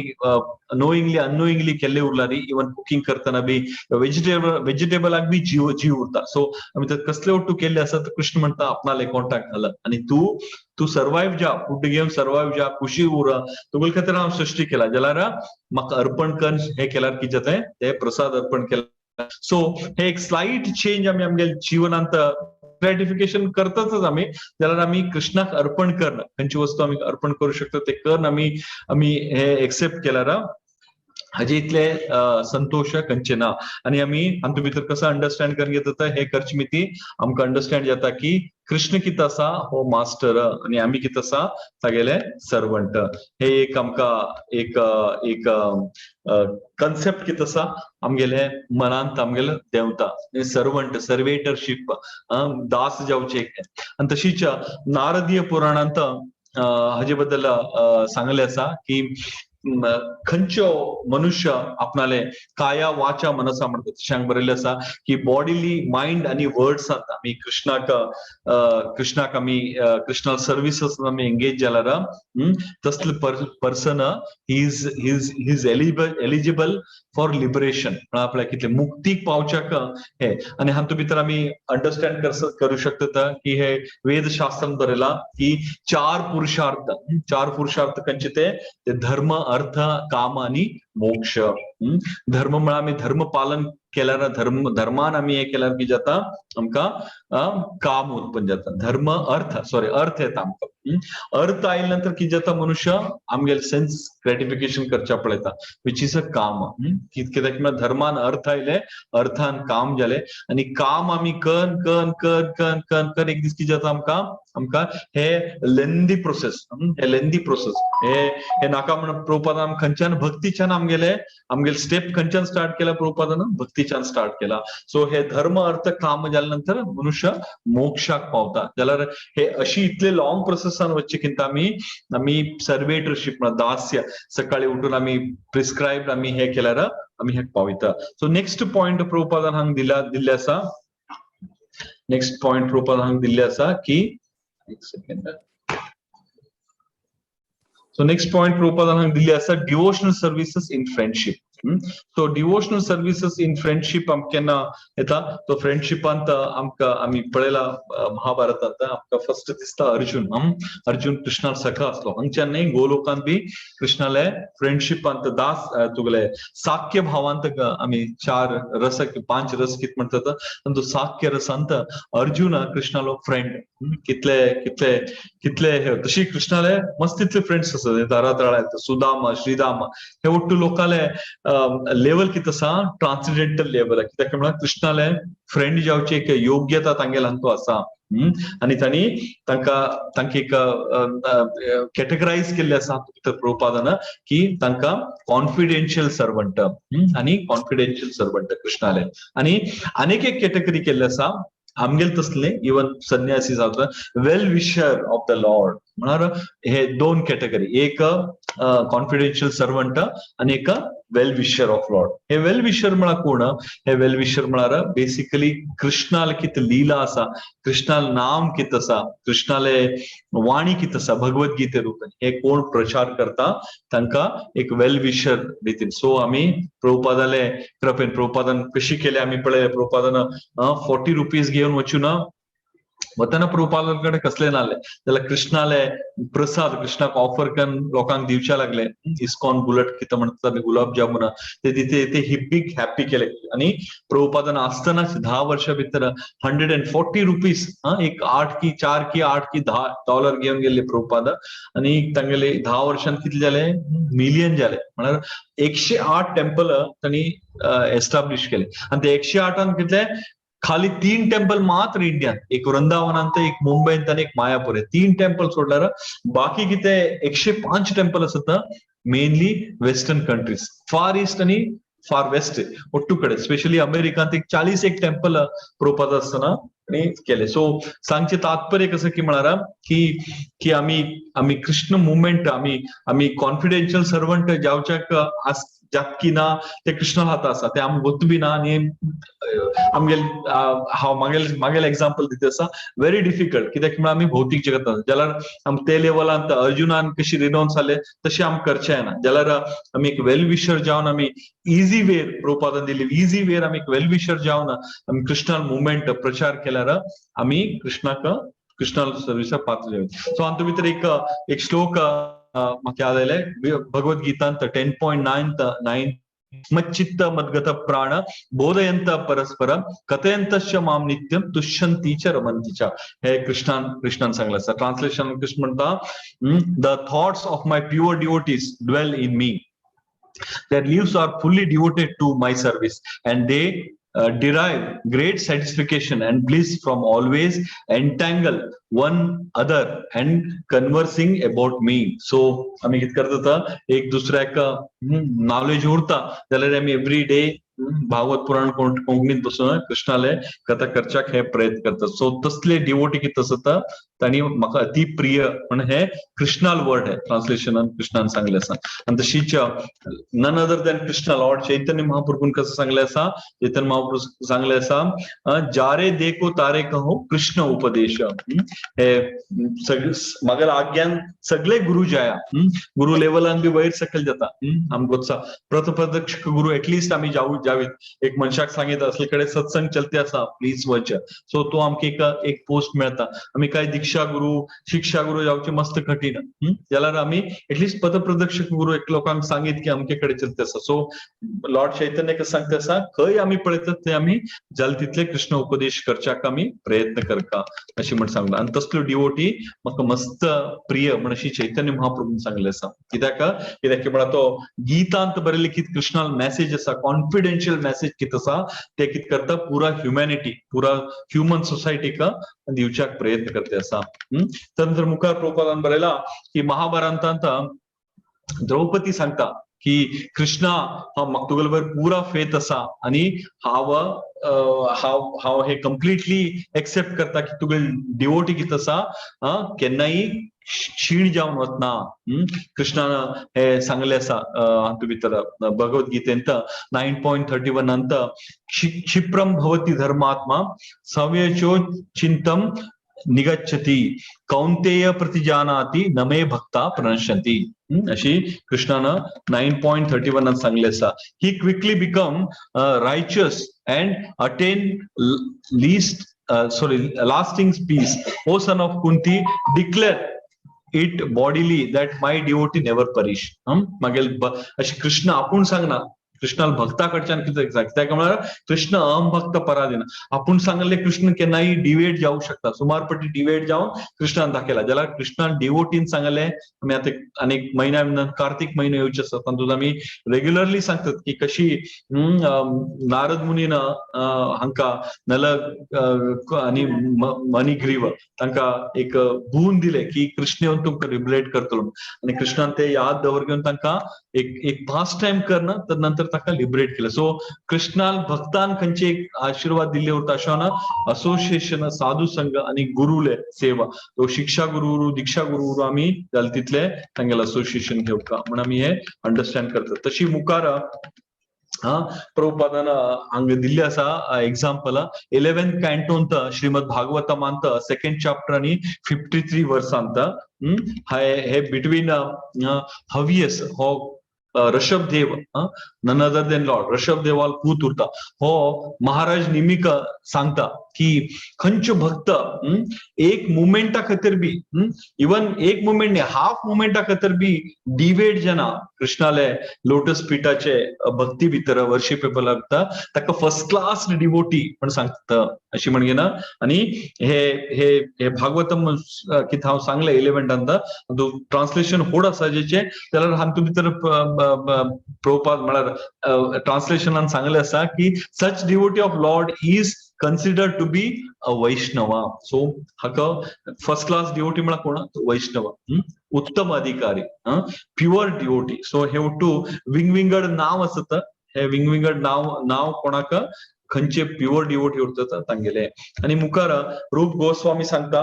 नोईंगली अननोईंगली केल्ले उरला न्ही, इवन कुकिंग करतना बी वेजिटेबलाक बी जीव उरता. सो आमी ते कसले वस्तू केल्ले आसा कृष्ण म्हणटा आपणाले अकाउंटाक घाल आणि तू सर्वायव्ह जा, फूड घेवन सर्वायव्ह जा, खुशी उर, तुगेले खातीर हांव सृश्टी केला जाल्यार म्हाका अर्पण कर. हे केल्यार कितें जाता ते प्रसाद अर्पण केला. सो हे एक स्लाइट चेंज आमी आमगे जिवनांत ग्रॅटिफिकेशन करतातच आमी जाल्यार आमी कृष्णाक अर्पण करना. खंयची वस्तू आमी अर्पण करू शकता ते करन आमी हे एक्सेप्ट केल्यार हाजे इतले संतोष खंयचे ना. आणि आमी हातूंत भितर कसं अंडरस्टँड करून घेता हे करचे मिती आमकां अंडरस्टँड जाता की कृष्ण कितें आसा हो मास्टर आणि आमी कितें आसा तागेले सर्वंट. हे एक आमकां एक कन्सेप्ट कितें आसा आमगेले मनांत आमगेले देंवता. सर्वंट, सर्वेटरशीप, दास जावचे. आणि तशीच नारदीय पुराणांत हाजे बद्दल सांगले आसा की खंयच्यो मनुष्य आपणाले काया वाचा मनसा म्हणटा तशें बरयल्ले आसा की बॉडीली मायंड आणि वर्ड्स आमी कृष्णाक आमी कृष्णा सर्विसेस आमी एंगेज जाल्यार तसले person he is eligible for liberation. आपल्याक कितले मुक्तीक पावच्याक हे. आणि हातूंत भितर आमी अंडरस्टँड करू शकता की हे वेदशास्त्रांत बरयला की चार पुरुषार्थ खंयचे ते धर्म, अर्थ, काम आणि मोक्ष. धर्म म्हळ्यार आमी धर्म पालन केल्यार धर्मान आमी हे केल्यार कितें जाता आमकां काम उत्पन्न जाता. अर्थ येता आमकां. अर्थ आयल्या नंतर कितें जाता मनुष्य आमगेले सेन्स ग्रॅटिफिकेशन करच्या पळयता विच इज अ काम. कित्याक म्हळ्यार धर्मान अर्थ आयले, अर्थान काम जाले आणि काम आमी कर एक दीस कितें जाता आमकां हे लेंदी प्रोसेस हे नाका म्हणून प्रभुपादान खंयच्यान भक्तीच्यान आमगेले स्टेप खंयच्यान स्टार्ट केला प्रभुपादान भक्तीच्यान स्टार्ट केला. सो हे धर्म अर्थ काम जाल्या नंतर मनुष्य मोक्षाक पावता. जाल्यार हे अशी इतले लॉंग प्रोसेसान वच्चे किंत आमी सर्वेटरशीप दास्य सकाळी उठून आमी प्रिस्क्राइब आमी हे केल्यार आमी हे पावयता. सो नेक्स्ट पॉइंट प्रभुपादान हांगा दिल्ले आसा. नेक्स्ट पॉइंट प्रभुपादान हांगा दिल्ले आसा की एक सेकंड. सो नेक्स्ट पॉइंट प्रभुपादान हांगा दिल्ले आसा devotional services in friendship. So devotional services in friendship आमकां केन्ना येता तो फ्रेंडशिपांत आमकां आमी पळयला महाभारतांत आमकां फर्स्ट दिसता अर्जुन कृष्णा सखा आसलो. हांगच्यान न्ही गोलोकांत बी कृष्णाले फ्रेंडशिपांत दास तुगेले साख्य भावांत आमी 5 रस कितें म्हणटात तो साख्य रसांत अर्जुन कृष्णालो फ्रेंड. कितले तशी कृष्णाले मस्त तितले फ्रेंड्स आसात. तळा सुदामा, श्रीदामा हे वट्टू लोकाले लेवल कितें आसा ट्रान्सडेंटल लेवल. कित्याक म्हळ्यार कृष्णाले फ्रेंड जावची एक योग्यता तांगेले हांगा आसा. आणि तांकां एक कॅटेगरायज केल्ले आसा प्रभुपादान की तांकां कॉन्फिडेन्शियल सर्वंट आणि कॉन्फिडेन्शियल सर्वंट कृष्णाले. आणि अनेक एक कॅटेगरी केल्ले आसा आमगेले तसले इवन संन्यासी जावं well wisher of the Lord म्हळ्यार हे 2 कॅटेगरी. एक कॉन्फिडेन्शियल सर्वंट आणि एक वेल विशर ऑफ लॉर्ड. हे वेल विशर म्हळ्यार कोण? हे वेल विशर म्हळ्यार बेसिकली कृष्णाल कितें लीला आसा, कृष्णाल नाम कितें आसा, कृष्णाले वाणी कितें आसा भगवद्गीते रूपान हे कोण प्रचार करता तांकां एक वेल विशर रितीन. सो आमी प्रभुपादाले कृपेन प्रभुपादान कशी केले आमी पळय प्रभुपादान 40 रुपीज घेवन वचून वतना प्रभुपादाकडे कसले नाले त्याला कृष्णाले प्रसाद कृष्णाक ऑफर करून लोकांक दिवच्या लागले इस्कॉन बुलेट किती म्हणतात आणि गुलाबजामुन ते तिथे ते हिप्पीक हॅपी केले आणि प्रभुपादन असतानाच 10 वर्षा भितर ₹140 एक 8 की 4 की 8 की $10 घेऊन गेले प्रभुपाद आणि तांगेले 10 वर्षांत किती झाले मिलियन झाले म्हणजे 108 टेम्पल त्यांनी एस्टॅब्लिश केले आणि ते 108 कितले खाली 3 टेम्पल मात्र इंडियात एक वृंदावनांत एक मुंबईत आणि एक मायापूर 3 टेम्पल सोडल्यार बाकी किती 105 टेम्पल असत मेनली वेस्टर्न कंट्रीज फार ईस्ट आणि फार वेस्ट ಒಟ್ಟು ಕಡೆ स्पेशली अमेरिकांत एक 41 टेम्पल प्रभुपाद असताना केले सो सांगचे तात्पर्य कसं की म्हणारा की आम्ही कृष्ण मुवमेंट आम्ही कॉन्फिडेन्शियल सर्वंट जावच्याक जातकी ना ते कृष्णाला हाता आसा ते आमकां गोत बी ना आनी हांव मागेल एग्जाम्पल दिता आसा व्हेरी डिफिकल्ट कित्याक म्हळ्यार आमी भौतीक जगत आसा जाल्यार आमी ते लेवलांत अर्जुनान कशी रिनॉन्स जाले तशें आमकां करचें ना जाल्यार आमी एक वेल विशर जावन आमी इजी वेर प्रभुपादान दिल्ली इजी वेर आमी एक वेल विशर जावन आमी कृष्णल मुवमेंट प्रचार केल्यार आमी कृष्णाल सर्विसाक पात्र जावं सो हांव तुमी भितर एक श्लोक म्हाका याद आयले भगवद्गीतांत 10.9 मच्चित्त मद्गत प्राण बोधयंत परस्परम कथयंतश्च माम नित्यम तुष्यंती च रमंती च हे कृष्णान सांगला आसा ट्रान्सलेशन कृष्ण म्हणटा the thoughts of my pure devotees dwell in me their lives are fully devoted to my service and they derive great satisfaction and bliss from always entangle one other and conversing about me so आम्ही कित करता एक दुसऱ्याक knowledge उरता जाल्यार आमी every day Bhagwat पुराण कोंकणीत बसून कृष्णाले कथा करच्याक हे प्रयत्न करतात सो तसले डिवोटी कित आसता तांणी म्हाका अति प्रिय म्हण हे कृष्णाल वर्ड है ट्रान्सलेशनान कृष्णान सांगले आसा आनी तशीच none other than Krishna lord Chaitanya महाप्रभून कसं सांगले आसा चैतन्य महाप्रभू सांगले आसा जारे देखो तारे कहो कृष्ण उपदेश हे म्हागेल आज्ञान सगळे गुरु जाया गुरु लेवलान बी वयर सकयल जाता आमकां प्रतप्रदक्ष गुरु एटलिस्ट आमी जावीत एक मनशाक सांगित असले कडे सत्संग चलते आसा प्लीज वच सो तो आमकां एक पोस्ट मेळता आमी काय दीक्षा गुरु शिक्षा गुरु जावचे मस्त कठीण जाल्यार आमी एटलिस्ट पथप्रदर्शक गुरु एक लोकांक सांगित की अमके कडे चलते आसा सो लॉर्ड चैतन्य कसं सांगता आसा खंय आमी पळयतात ते आमी जाल तितले कृष्ण उपदेश करच्याक आमी प्रयत्न करता अशी म्हण सांगला आनी तसलो डिवोटी म्हाका मस्त प्रिय म्हण अशी चैतन्य महाप्रभून सांगले आसा कित्याक म्हळ्यार तो गीतांत बरयल्ले कित कृष्णाल मेसेज आसा कॉन्फिडेन्शियल मेसेज कित आसा ते कित करता पुरा ह्युमॅनिटी पुरा ह्युमन सोसायटीक दिवच्याक प्रयत्न करते आसा त्यानंतर मुखार प्रभुपादान बरयला की महाभारतांत द्रौपदी सांगता की कृष्णा म्हाका तुगेले वयर पुरा फेथ आसा आनी हांव हे कंप्लिटली एक्सेप्ट करता की तुगेले डिवोटी कित आसा केन्नाय क्षीण जावन वतना कृष्णान हे सांगले आसा हातूं भितर भगवद्गीतेंत 9.31 क्षिप्रम भवति धर्मात्मा सव्यचो चिंतम निगच्छति कौंतेय प्रतिजानाति नमे भक्ता प्रणश्यन्ति अशी कृष्णानं 9.31 सांगले आसा he quickly become righteous and attain lasting peace o son of Kunti declare it bodily that my devotee never perish मागेल अशी कृष्ण आपूण सांगना कृष्णाल भक्ता कडच्यान कितें सांगता म्हळ्यार कृष्ण अहम भक्त पराधीन आपूण सांगले कृष्ण केन्नाय डिवेट जावं शकता सुमारपटी डिवेट जावन कृष्णान दाखयला जाल्यार कृष्णान डिवोटीन सांगले आमी आतां आनीक म्हयन्या कार्तिक म्हयनो येवचे आसा तातूंत आमी रेग्युलरली सांगतात की कशी नारद मुनीन हांकां नल आनी मणिग्रीव तांकां एक भून दिले की कृष्ण येवन तुमकां रिबलेट करतलो आनी कृष्णान ते याद दवरून तांकां एक पास्ट टाइम करना तर नंतर ताका लिबरेट केलं सो कृष्णाल भक्तान खंयचे एक आशीर्वाद दिल्ले उरता अशें ना असोसिएशन साधू संघ आणि गुरुले सेवा तो शिक्षा गुरु दीक्षा गुरु आमी जाल तितले तांगेले असोसिएशन घेवका म्हण आमी हे अंडरस्टँड करतात तशी मुखार प्रभुपादान हांगा दिल्ले आसा एक्झाम्पल 11th कॅन्टोंत श्रीमद भागवतमांत 2nd चॅप्टर आणि 53 वर्सांत हे बिटवीन हवियस हो ऋषभदेव नन अदर देन लॉर्ड ऋषभदेवाल पूत उरता हो महाराज निमिक सांगता की खंच भक्त एक मुमेंटा खातीर बी इवन एक मुमेंट नाही हाफ मुमेंटा खातीर बी डिवेट जना कृष्णाले लोटस पिठाचे भक्ती भितर वर्शिपेबल लागता ताका फर्स्ट क्लास डिवोटी पण सांगता अशी म्हणजे ना आणि हे हे हे भागवतम किती हांव सांगले एलिमेंटांत ट्रान्सलेशन होड आसा जेचे जाल्यार हांतू भितर प्रभुपाद म्हळ्यार ट्रान्सलेशनान सांगले आसा की such devotee of lord is considered to be a Vaishnava. So, haka first class devotee mala kona Vaishnava. उत्तम अधिकारी प्युअर डिवोटी. सो हे टू विंगविंगड नाव असत हे विंगविंगड नाव कोणाक खंयचे प्युअर डिवोटी उरतात तांगेले. आणि मुखार रूप गोस्वामी सांगता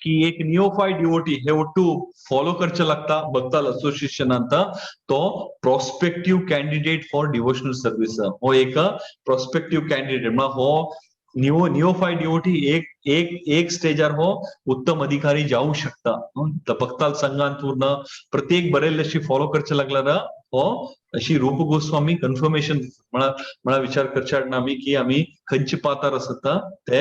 की एक निओफाईड डिवोटी हे टू फॉलो करचे लागता भक्ताल असोसिएशनांत तो प्रोस्पेक्टिव्ह कॅन्डिडेट फॉर डिवोशनल सर्व्हिस हो एक प्रोस्पेक्टिव्ह कॅन्डिडेट म्हळ्यार हो निओफाईड डिवोटी एक स्टेजार हो उत्तम अधिकारी जाऊ शकता. भक्ताल संघान पूर्ण प्रत्येक बरेल अशी फॉलो करचे लागल्यार हो अशी रूप गोस्वामी कन्फर्मेशन म्हळ्यार विचार करचे आमी की आमी खंयचे पातार आसत ते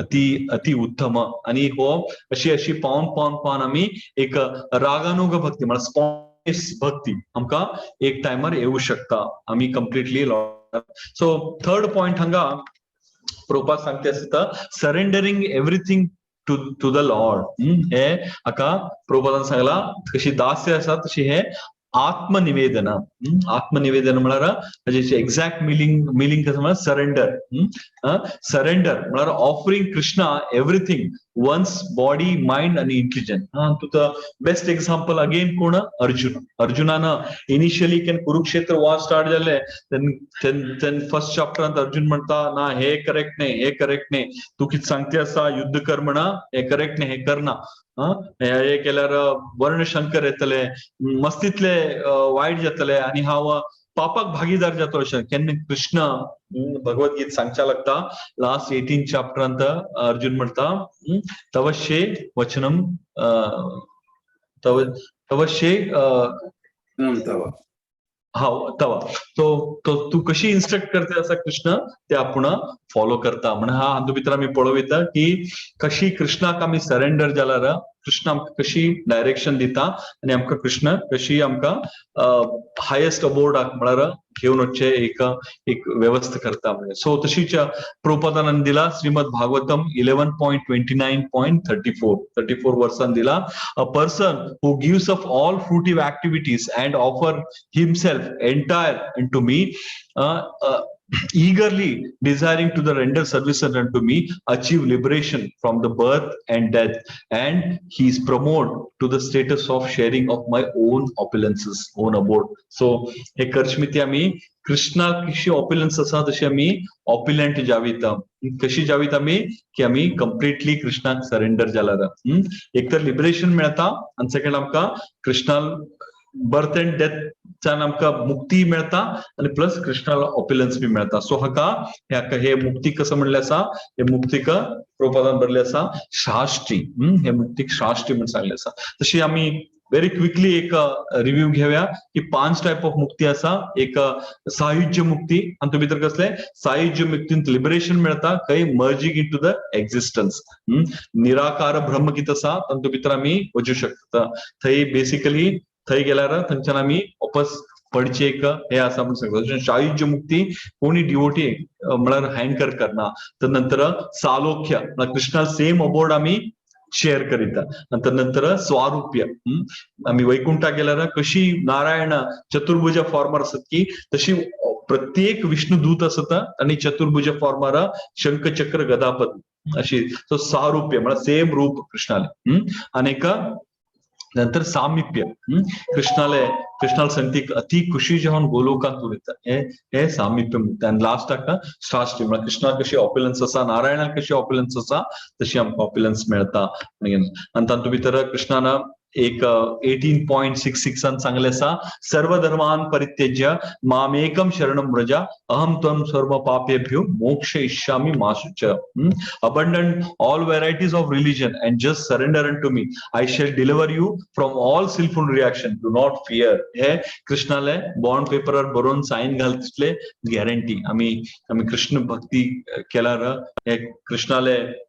अति उत्तम आणि हो अशी पावन आमी एक रागानुग भक्ती म्हळ्यार स्पॉन्टेनियस भक्ती आमकां एक टायमार येऊ शकता आमी कंप्लिटली. सो थर्ड पॉइंट हांगा प्रभुपाद सांगते आसता surrendering everything to the lord. हे हाका प्रभुपादान सांगला कशी दास्य आसा तशी हे आत्मनिवेदन म्हळ्यार एक्झॅक्ट मिलिंग कसं म्हळ्यार सरेंडर म्हळ्यार offering Krishna everything one's body mind आणि इंटेलिजन्स. तुझं बेस्ट एक्झाम्पल अगेन कोण अर्जुनानं इनिशियली केन कुरुक्षेत्र वॉर स्टार्ट जाले फर्स्ट चॅप्टरांत अर्जुन म्हणता ना हे करेक्ट नाही तू किती सांगते असा युद्ध कर म्हणा हे करेक्ट नाही हे करना हे केल्यार वर्णशंकर येतले मस्तीतले वाईट जातले आणि हांव पापाक भागीदार जातो अशें केन्ना कृष्ण भगवद्गीत सांगच्या लागता लास्ट 18 चॅप्टरांत अर्जुन म्हणटा तवशे वचनम तवशे तवा तो तू कशी इन्स्ट्रक्ट करते असा कृष्ण ते आपण फॉलो करता म्हण हा हातू भितर आमी पळयता की कशी कृष्णाक आमी सरेंडर जाल्यार कृष्ण आमकां कशी डायरेक्शन दिता आणि आमकां कृष्ण कशी आमकां हायेस्ट अबोर्डाक म्हळ्यार घेवन वचचे एक व्यवस्था करता. सो तशीच प्रभुपादान दिला श्रीमद भागवतम 11.29.34 वर्सान दिला a person who gives up all fruitive activities and offer himself entire into me eagerly desiring to the render service unto me achieve liberation from the birth and death and he is promoted to the status of sharing of my own opulences own abode. So हे कर्षमिती आम्ही कृष्णा कशी ऑप्युलन्स असा तशी आम्ही ऑप्युलंट जावीत कशी जावीत आम्ही की आम्ही कम्प्लिटली कृष्णाक सरेंडर जाल्यार एक तर लिबरेशन मेळता आणि सेकंड आमकां कृष्णा बर्थ एंड डेथ च्यान आमकां मुक्ती मेळता आणि प्लस कृष्णाला ऑप्युलन्स बी मेळता. सो हाका हे मुक्तीक कसं म्हणले आसा हे मुक्तीक प्रभुपादान बरले आसा शास्त्री हे मुक्तीक शास्त्री म्हणून सांगले आसा. तशी आम्ही व्हेरी क्विकली एक रिव्ह्यू घेऊया की 5 टाइप ऑफ मुक्ती आसा. एक सायुज्य मुक्ती आणि भितर कसले सायुज्य मुक्तींत लिबरेशन मेळता खंय merging into the existence. निराकार ब्रह्म कित आसा तातूंत भितर आमी वचू शकता थंय बेसिकली थंय गेल्यार थंयच्यान आमी वापस पडचे एक हे आसा म्हणून सांगता. सायुज्य मुक्ती कोणी डिवोटी म्हळ्यार हँकर करना. तर नंतर सालोख्य म्हळ्यार कृष्णा सेम अबोर्ड आमी शेअर करिता. नंतर स्वारूप्य आम्ही वैकुंठाक गेल्यार कशी नारायण चतुर्भुज फॉर्मार असत की तशी प्रत्येक विष्णुदूत असत आणि चतुर्भुज फॉर्मार शंख चक्र गदापद अशी. सो सारूप्य म्हळ्यार सेम रूप कृष्णाले. अनेक नंतर सामिप्य कृष्णाला सांगते अति खुशी जेवण गोलोकांत उरता हे सामिप्य मुक्ती. आणि लास्ट हाका शास्त्री म्हळ्यार कृष्णाक कशी ऑप्युलन्स आसा नारायणाक कशी ऑप्युलन्स आसा तशी आमकां ऑप्युलन्स मेळता. आणि तातूंत भितर कृष्णान एक 18.66 सांगले आसा सर्व धर्मान परित्यज्य मामेकम शरणम व्रजा अहम त्वं सर्व पापेभ्यो मोक्षयिष्यामि मा शुच. Abandon all varieties of religion and just surrender unto me. I shall deliver you from all sinful reaction. Do not fear. हे कृष्णाले बॉन्ड पेपरवर बरोवन साइन घालतले गॅरंटी. आम्ही कृष्ण भक्ती केल्यार हे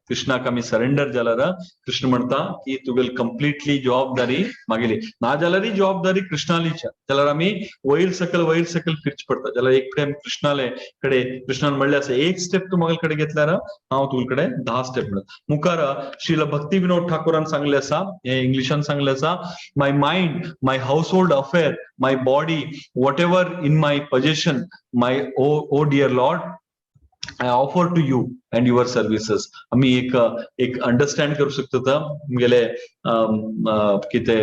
कृष्णाक आम्ही सरेंडर जाल्यार कृष्ण म्हणता की तुगेल कंप्लिटली जबाबदारी मागेली ना जाल्यार जबाबदारी कृष्णालीच्या जाल्यार आम्ही वयर सकल फिरच पडटा. जाल्यार एक प्रेम कृष्णाले कडे कृष्णान म्हणले असे एक स्टेप तू म्हागे कडे घेतल्यार हांव तुजे कडे 10 स्टेप म्हणत. मुखार श्रील भक्ती विनोद ठाकुरान सांगले आसा, हे इंग्लिशान सांगले आसा, my mind, my household affair, my body, whatever in my position, my o dear lord, I offer to you and your services. आम्ही एक अंडरस्टँड करू शकतो तर गेले किती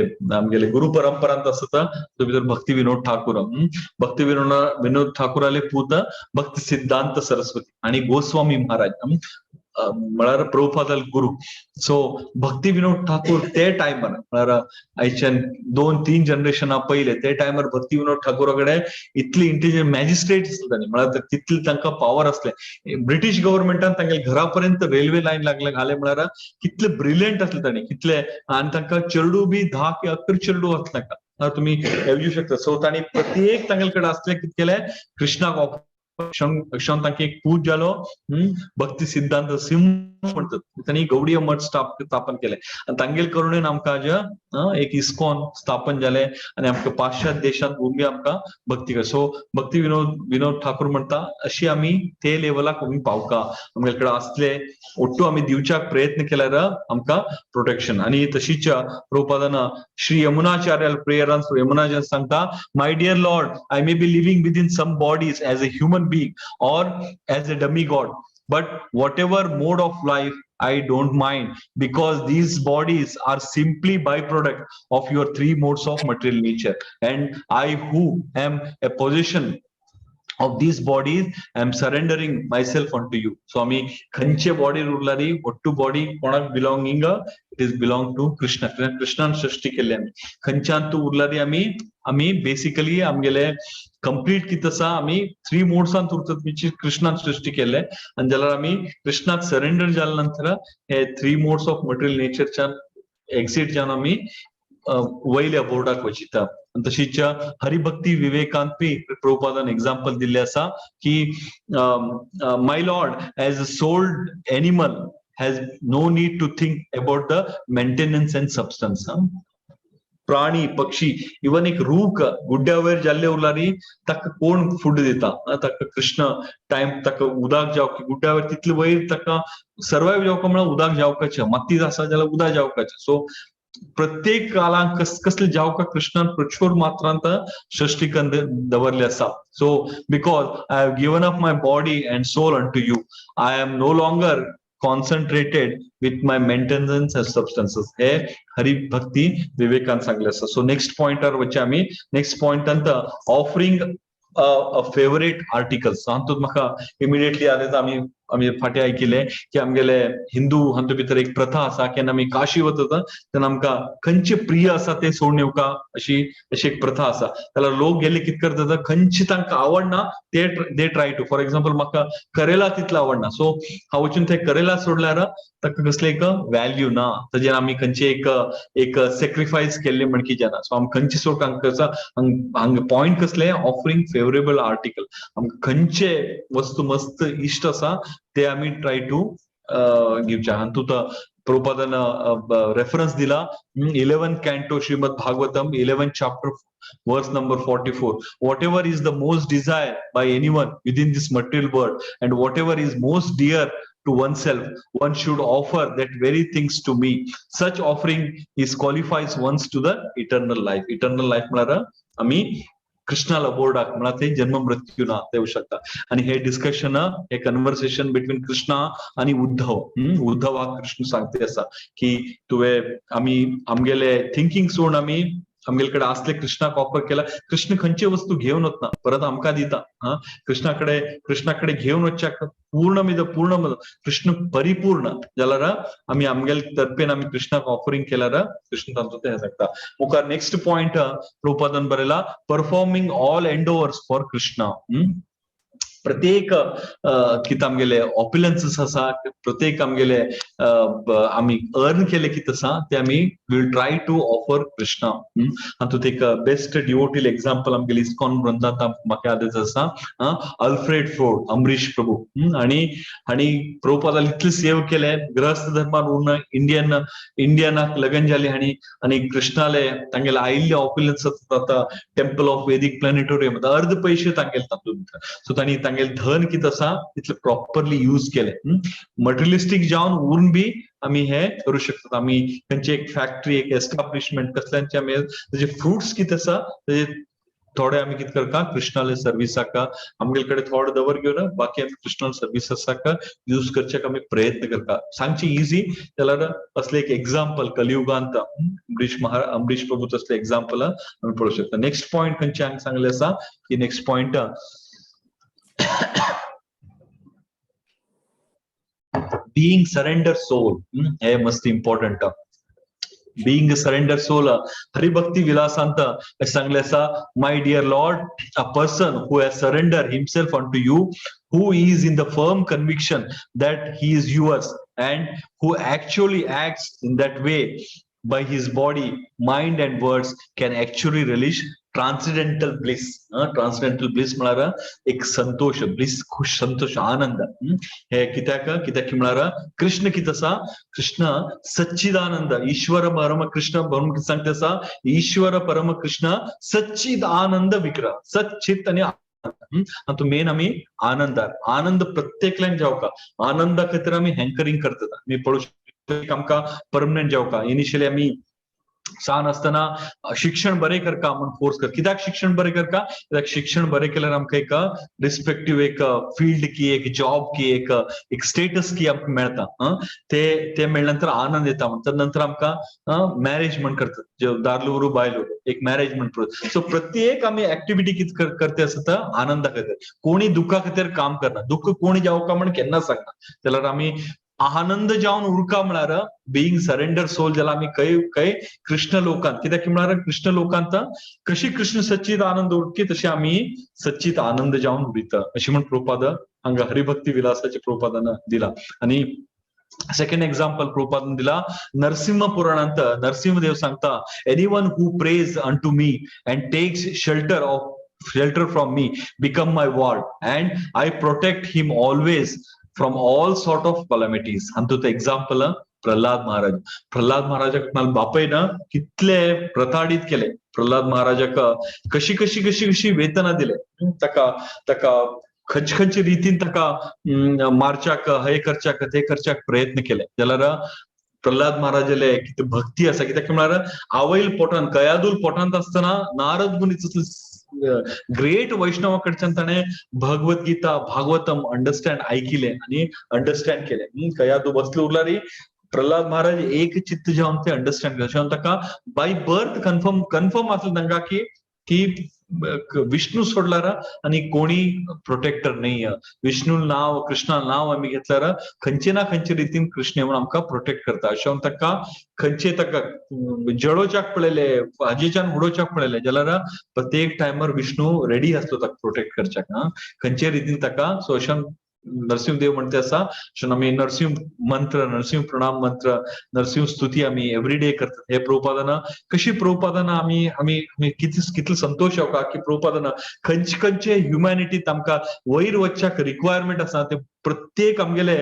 गेले गुरु परंपरांत असता तो भितर भक्ती विनोद ठाकूर भक्ती विनोद ठाकूराले पूत भक्ती सिद्धांत सरस्वती आणि गोस्वामी महाराज म्हळ्यार प्रभुपादाल गुरु. सो भक्ती विनोद ठाकूर ते टायमार म्हळ्यार आयच्यान 2-3 जनरेशना पहिले ते टायमार भक्ती विनोद ठाकूरा कडे इतली इंटेलिजंट मॅजिस्ट्रेट आसले म्हळ्यार तितली तांकां पावर असले. ब्रिटीश गव्हर्नमेंटान तांगे घरापर्यंत रेल्वे लाईन घाले म्हळ्यार कितले ब्रिलियंट असले तांणी कितले आणि तांकां चेडू बी 10 की 11 चेडू असले तुम्ही येवजू शकता. सो तांणी प्रत्येक तांगे कडे असले कितें केलें कृष्णाक अक्षांत तांकां एक पूज जालो भक्ती सिद्धांत सिंह म्हणतात त्यांनी गौडीय मठ स्थापन केले आणि तांगेल करुणेन आमकां आज एक इस्कॉन स्थापन झाले आणि आमकां पाश्चात्य देशांत भूमी आमकां भक्ती कर. सो भक्ती विनोद ठाकूर म्हणटा अशी आम्ही ते लेवलाक आमी पावका आमगे कडे असले ओट्टू आम्ही दिवच्याक प्रयत्न केल्यार आमकां प्रोटेक्शन. आणि तशीच प्रभुपादान श्री यमुनाचार्य प्रेयरान यमुनाचार्य सांगता, my dear lord, I may be living within some bodies as a human being or as a demigod, but whatever mode of life I don't mind, because these bodies are simply byproduct of your 3 modes of material nature, and I who am a possession of these bodies I am surrendering myself unto you. So आम्ही खंयचे body उरलारी वट्टू body कोणाक belonging, it is belong to Krishna. कृष्णान सृष्टी केली आम्ही खंयच्यान तू उरलारी आम्ही बेसिकली आमगेले कंप्लीट कित आसा आम्ही 3 मोड्सान उरतात विच कृष्णान सृष्टी केले आणि जाल्यार आम्ही कृष्णाक सरेंडर जाल्या नंतर हे 3 मोड्स ऑफ मटेरियल नेचरच्यान एक्झिट जावन आम्ही वयल्या बोर्डाक वचिता. तशीच हरिभक्ती विवेकांत बी प्रभुपादान एक्झाम्पल दिल्ले आसा की my lord as a sold animal has no need to think about the maintenance and substance. प्राणी पक्षी इवन एक रूख गुड्ड्या वयर जाल्ले उरलारी ताका कोण फूड दिता, ताका कृष्ण टाइम ताका उदक जावकी गुड्ड्या वयर तितले वयर ताका सर्वायव जावपाक म्हळ्यार उदक जावपाचें, माती आसा जाल्यार उदक जावपाचें. सो प्रत्येक काळांक कसले जावका कृष्णान प्रचूर मात्रांत सृष्टी दवरले आसा. So because I have given up my body and soul unto you, I am no longer concentrated with my maintenance and substances. हे हरिभक्ती विवेकान सांगले आसा. सो नेक्स्ट पॉइंटार वचे आमी नेक्स्ट पॉइंटांत ऑफरिंग अ फेवरेट आर्टिकल्स. हातूंत म्हाका इमिडिएटली आतां आमी फाटी आयकिले की आमगेले हिंदू हातूंत भितर एक प्रथा आसा केन्ना आमी काशी वतात तेन्ना आमकां खंयचे प्रिय आसा ते सोडून येवका अशी एक प्रथा आसा. जाल्यार लोक गेले कितें करतात खंयचे तांकां आवडना ते ट्राय टू. फॉर एक्झाम्पल म्हाका करेला तितलो आवडना, सो हांव वचून ते करेला सोडल्यार ताका कसले एक व्हॅल्यू ना, ताजेर आमी खंयचे एक सॅक्रिफायस केल्ले म्हण की जाना. सो आमी खंयचे सोड हांगा पॉइंट कसले ऑफरिंग फेवरेबल आर्टिकल. आमकां खंयचे वस्तू मस्त इश्ट आसा ते आम्ही ट्राय टू गिवच्या. हातूंत प्रभुपादान रेफरन्स दिला 11th canto Shrimad Bhagavatam 11th chapter verse number 44. Whatever is the most desired by anyone within this material world and whatever is most dear to oneself, one should offer that very things to me. Such offering is qualifies ones to the eternal life. Eternal life म्हळ्यार आम्ही कृष्णाला बोर्डाक म्हळ्यार ते जन्म मृत्यू ना देऊ शकता. आणि हे डिस्कशन हे कन्वर्सेशन बिटवीन कृष्णा आणि उद्धव हा कृष्ण सांगते असा की तुवें आमी आमगेले थिंकिंग सोडून आमी आमगेकडे असले कृष्णाक ऑफर केला कृष्ण खंयची वस्तू घेऊन वतना परत आमका दिता हा कृष्णाकडे घेऊन वचच्या पूर्ण कृष्ण परिपूर्ण जाल्यार आम्ही आमगेल तर्फेन आम्ही कृष्णाक ऑफरिंग केल्यार कृष्ण तांचो ते सांगता मुखार नेक्स्ट पॉइंट प्रभुपादान बरयला परफॉर्मिंग ऑल एंडोवर्स फॉर कृष्णा प्रत्येक कित आमगेले ऑप्युलन्सेस आसा प्रत्येक आमगेले आम्ही अर्न केले कित आसा ते आम्ही will try to offer Krishna हातूंत एक बेस्ट डिवोटील एक्झाम्पल आमगेले इस्कॉन ग्रंथांत म्हाका यादच आसा अल्फ्रेड फोर्ड अमरीश प्रभू आणि प्रभुपादान इतले सेव केले गृहस्थ धर्मान उरून इंडियनाक लगन जाली आणि कृष्णाले तांगेले आयिल्ले ऑप्युलन्स आतां टेम्पल ऑफ वेदिक प्लॅनेटोरियम अर्ध पैसे तांगेले तातूंत सो तांणी तांगेले धन कितें आसा तितले प्रॉपरली यूज केले मटेरियलिस्टीक जावन उरून बी आम्ही हे करू शकतात आम्ही त्यांची एक फॅक्टरी एक एस्टॅब्लिशमेंट कसल्यांचे आम्ही त्याचे फ्रुट्स कितें आसा तेजे थोडे आम्ही कितें करता कृष्णाले सर्विसाक आमगे कडेन थोडे दवर घेवन बाकी आम्ही कृष्णाल सर्विसाक यूज करच्याक आम्ही प्रयत्न करता सांगचे इजी जाल्यार असले एक एग्जाम्पल कलियुगांत अमरीश प्रभू असले एग्जाम्पल आम्ही पळोवंक शकता नेक्स्ट पॉइंट खंयचे हांगा सांगले आसा की next point being surrender soul हे मस्त important being a surrender soul हरिभक्ती विलासांत सांगले आसा my dear lord a person who has surrendered himself unto you who is in the firm conviction that he is yours and who actually acts in that way by his body mind and words can actually relish transcendental bliss म्हळ्यार एक Santosh bliss खुश संतोष आनंद हे कित्याक म्हळ्यार कृष्ण कितें आसा कृष्ण सच्चिदानंद ईश्वर परम कृष्ण म्हणून सांगता आसा ईश्वर परम कृष्ण सच्चिद आनंद विग्रह सच्चित आणि तो मेन आम्ही आनंद प्रत्येकल्यान जावका आनंदा खातीर आम्ही हँकरिंग करतात आम्ही पळोवंक शकता आमकां परमनंट जावका इनिशियली आम्ही सान असताना शिक्षण बरे करका म्हणून फोर्स कर कित्याक शिक्षण बरे करका कित्याक शिक्षण बरे केल्यार आमकां एक रिस्पेक्टिव्ह एक फील्ड की एक जॉब की एक स्टेटस की आमकां मेळटा ते मेळ्ळे नंतर आनंद येता म्हणटा नंतर आमकां मॅरेजमेंट करतात दादलो बायलो एक मॅरेजमेंट सो प्रत्येक आम्ही ऍक्टिव्हिटी कितें करते आसता आनंदा खातीर कोणी दुखा खातीर काम करना दुःख कोणी जावका म्हण केन्ना सांगना जाल्यार आम्ही आनंद जावन उरका म्हळ्यार बिईंग सरेंडर सोल जाल्यार आम्ही खंय कृष्ण लोकांत कित्याक म्हळ्यार कृष्ण लोकांत कशी कृष्ण सच्चित आनंद उरकी तशी आम्ही सच्चित आनंद जावन उरिता अशी म्हण प्रभुपाद हांगा हरिभक्ती विलासाचे प्रभुपादान दिला आणि सेकंड एक्झाम्पल प्रभुपादान दिला नरसिंह पुराणांत नरसिंहदेव सांगता anyone who prays unto me and takes shelter from me become my ward and I protect him always from all sort of calamities आणि तो एक्झाम्पल प्रल्हाद महाराजाक बापय ना कितले प्रताडीत केले प्रल्हाद महाराजाक कशी वेतना दिले ताका खंयचे रितीन ताका मारच्याक हे करच्याक प्रयत्न केले जाल्यार प्रल्हाद महाराजाले कितें भक्ती आसा कित्याक म्हळ्यार आवयल पोटान कयादूल पोटांत आसतना नारद मुनीचो ग्रेट वैष्णवा कडच्यान ताणें भगवद्गीता भागवतम अंडरस्टँड ऐकिले आणि अंडरस्टँड केले कयादू बसलो उरल्यार प्रल्हाद महाराज एक चित्त जावन ते अंडरस्टँड केले ताका बाय बर्थ कन्फर्म आसलें तांकां की विष्णू सोडल्यार आणि कोणी प्रोटेक्टर नाही विष्णू नाव कृष्णा नाव आम्ही घेतल्यार खंयचे ना खंयचे रितीन कृष्ण येवन आमकां प्रोटेक्ट करता अशें ताका खंयचे ताका जळोवच्याक पळयले हाजेच्यान उडोवच्याक पळयले जाल्यार प्रत्येक टायमार विष्णू रेडी आसलो ताका प्रोटेक्ट करच्याक खंयचे रितीन ताका सो अशें नरसिंहदेव म्हणते आसा आम्ही नरसिंह मंत्र नरसिंह प्रणाम मंत्र नरसिंह स्तुती आम्ही एव्हरीडे करतात हे प्रभुपादान कशी प्रभुपादान आम्ही कितले संतोष येवका की प्रभुपादान खंयचे ह्युमॅनिटीत आमकां वयर वचच्याक रिक्वायरमेंट आसा ते प्रत्येक आमगेले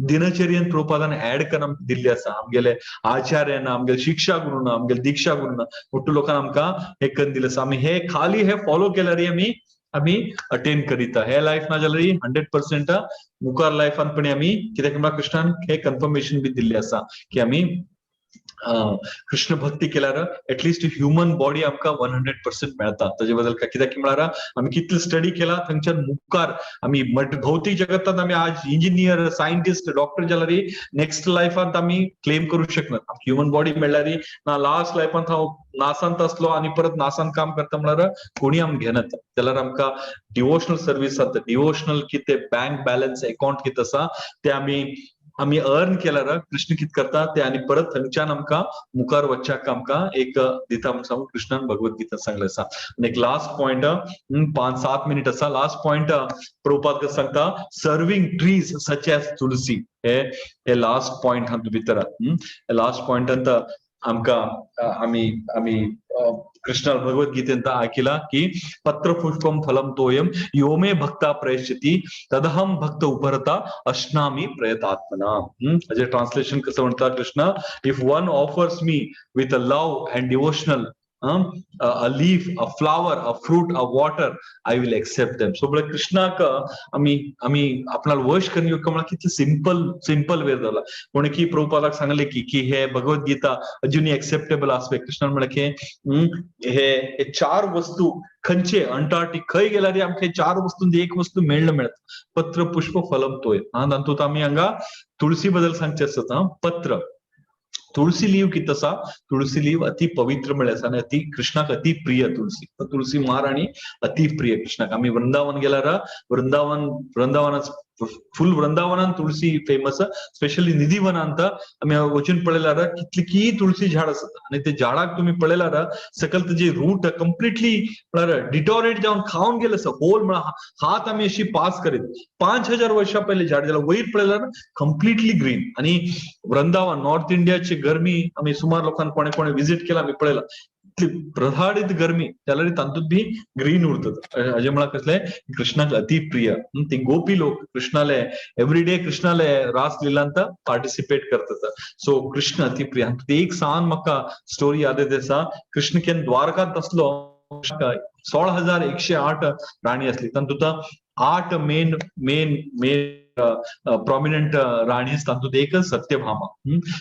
दिनचर्येन प्रभुपादान ऍड करून दिल्ली आसा आमगेले आचार्यान आमगेले शिक्षा गुरुन आमगेले दिक्षा गुरुन मोठ्या लोकांना आमकां हे करून दिले आसा आम्ही हे खाली हे फॉलो केल्यार आम्ही अटेन करीता हे लायफ ना जाल्यार 100% मुखार लायफान पण आम्ही कित्याक कृष्णान हे कन्फर्मेशन बी दिल्ले आसा की आम्ही कृष्ण भक्ती केल्यार एटलिस्ट ह्युमन बॉडी आमकां 100% मेळटा ताजे बद्दल कित्याक म्हळ्यार आमी कितले स्टडी केला थंयच्यान मुखार आमी भौतीक जगतांत आमी आज इंजिनियर सायंटिस्ट डॉक्टर जाल्यार नेक्स्ट लायफांत आमी क्लेम करूंक शकनात ह्युमन बॉडी मेळ्ळ्यार ना लास्ट लायफांत हांव नासांत आसलो आनी परत नासांत काम करता म्हळ्यार कोणी आमकां घेनात जाल्यार आमकां डिवोशनल सर्वीस आसा डिवोशनल कितें बँक बॅलन्स अकाउंट कितें आसा ते आमी अर्न केल्यार कृष्ण कितें करता ते आनी परत थंयच्यान आमकां मुखार वचच्याक आमकां एक दिता म्हूण सांगून कृष्णान भगवद्गीता सांगलें आसा आनी एक लास्ट पॉयंट 5-7 मिनिट आसा लास्ट पॉयंट प्रभुपाद सांगता सर्विंग ट्रीज सच एज तुलसी हे लास्ट पॉयंट हांव भितर लास्ट पॉयंटांत आमकां आमी कृष्ण भगवद्गीतेंत आयकला की पत्र पुष्पम फलम तोयम यो मे भक्ता प्रयश्यति तदहम भक्त उपरता अश्नामी प्रयतात्मना हाजे ट्रान्सलेशन कसं म्हणता Krishna if one offers me with a love and devotional a leaf, a flower, a fruit, a water, I will accept them. So म्हळ्यार कृष्णाक आमी आपणाला वश करन येवंक म्हळ्यार कितले सिंपल वे जाला कोणी की प्रभुपादाक सांगले की हे भगवद्गीता अजुनी एक्सेप्टेबल आसपे कृष्णान म्हळ्यार हे 4 वस्तू खंयचे अंटार्टिक खंय गेल्यार आमकां 4 वस्तूंत एक वस्तू मेळटा पत्र पुष्प फलम तोय तातूंत आमी हांगा तुळसी बद्दल सांगचे आसता पत्र तुळसी लीव कितें आसा तुळसी लीव अति पवित्र म्हळ्यार आसा आनी अति कृष्णाक अति प्रिय तुळसी मार आनी अति प्रिय कृष्णाक आमी वृंदावन गेल्यार वृंदावनाच फुल वृंदावनान तुळसी फेमस स्पेशली निधीवनांत आमी वचून पळयल्यार कितली तुळसी झाड आसता आनी ते झाडाक तुमी पळयल्यार सकयल तेजे रूट कंप्लिटली म्हळ्यार डिटोरेट जावन खावन गेले आसा होल म्हळ्यार हात आमी अशी पास करीत 5000 वर्षां पयलीं झाड जाल्यार वयर पळयल्यार कंप्लिटली ग्रीन आनी वृंदावन नॉर्थ इंडियाची गरमी आमी सुमार लोकांक कोणे विजिट केला आमी पळयला प्रधाडित गरमी जाल्यार तातूंत बी ग्रीन उरतात हाजे म्हळ्यार कसले कृष्णाक अति प्रिय ते गोपी लोक कृष्णाले एवरीडे कृष्णाले रास लिलांत पार्टिसिपेट करतात सो कृष्ण अति प्रिय एक सांग म्हाका स्टोरी याद येता आसा कृष्ण केन्ना द्वारकांत आसलो 16,108 राणी असली तातूंत 8 मेन प्रॉमिनंट राणी तातूंत एक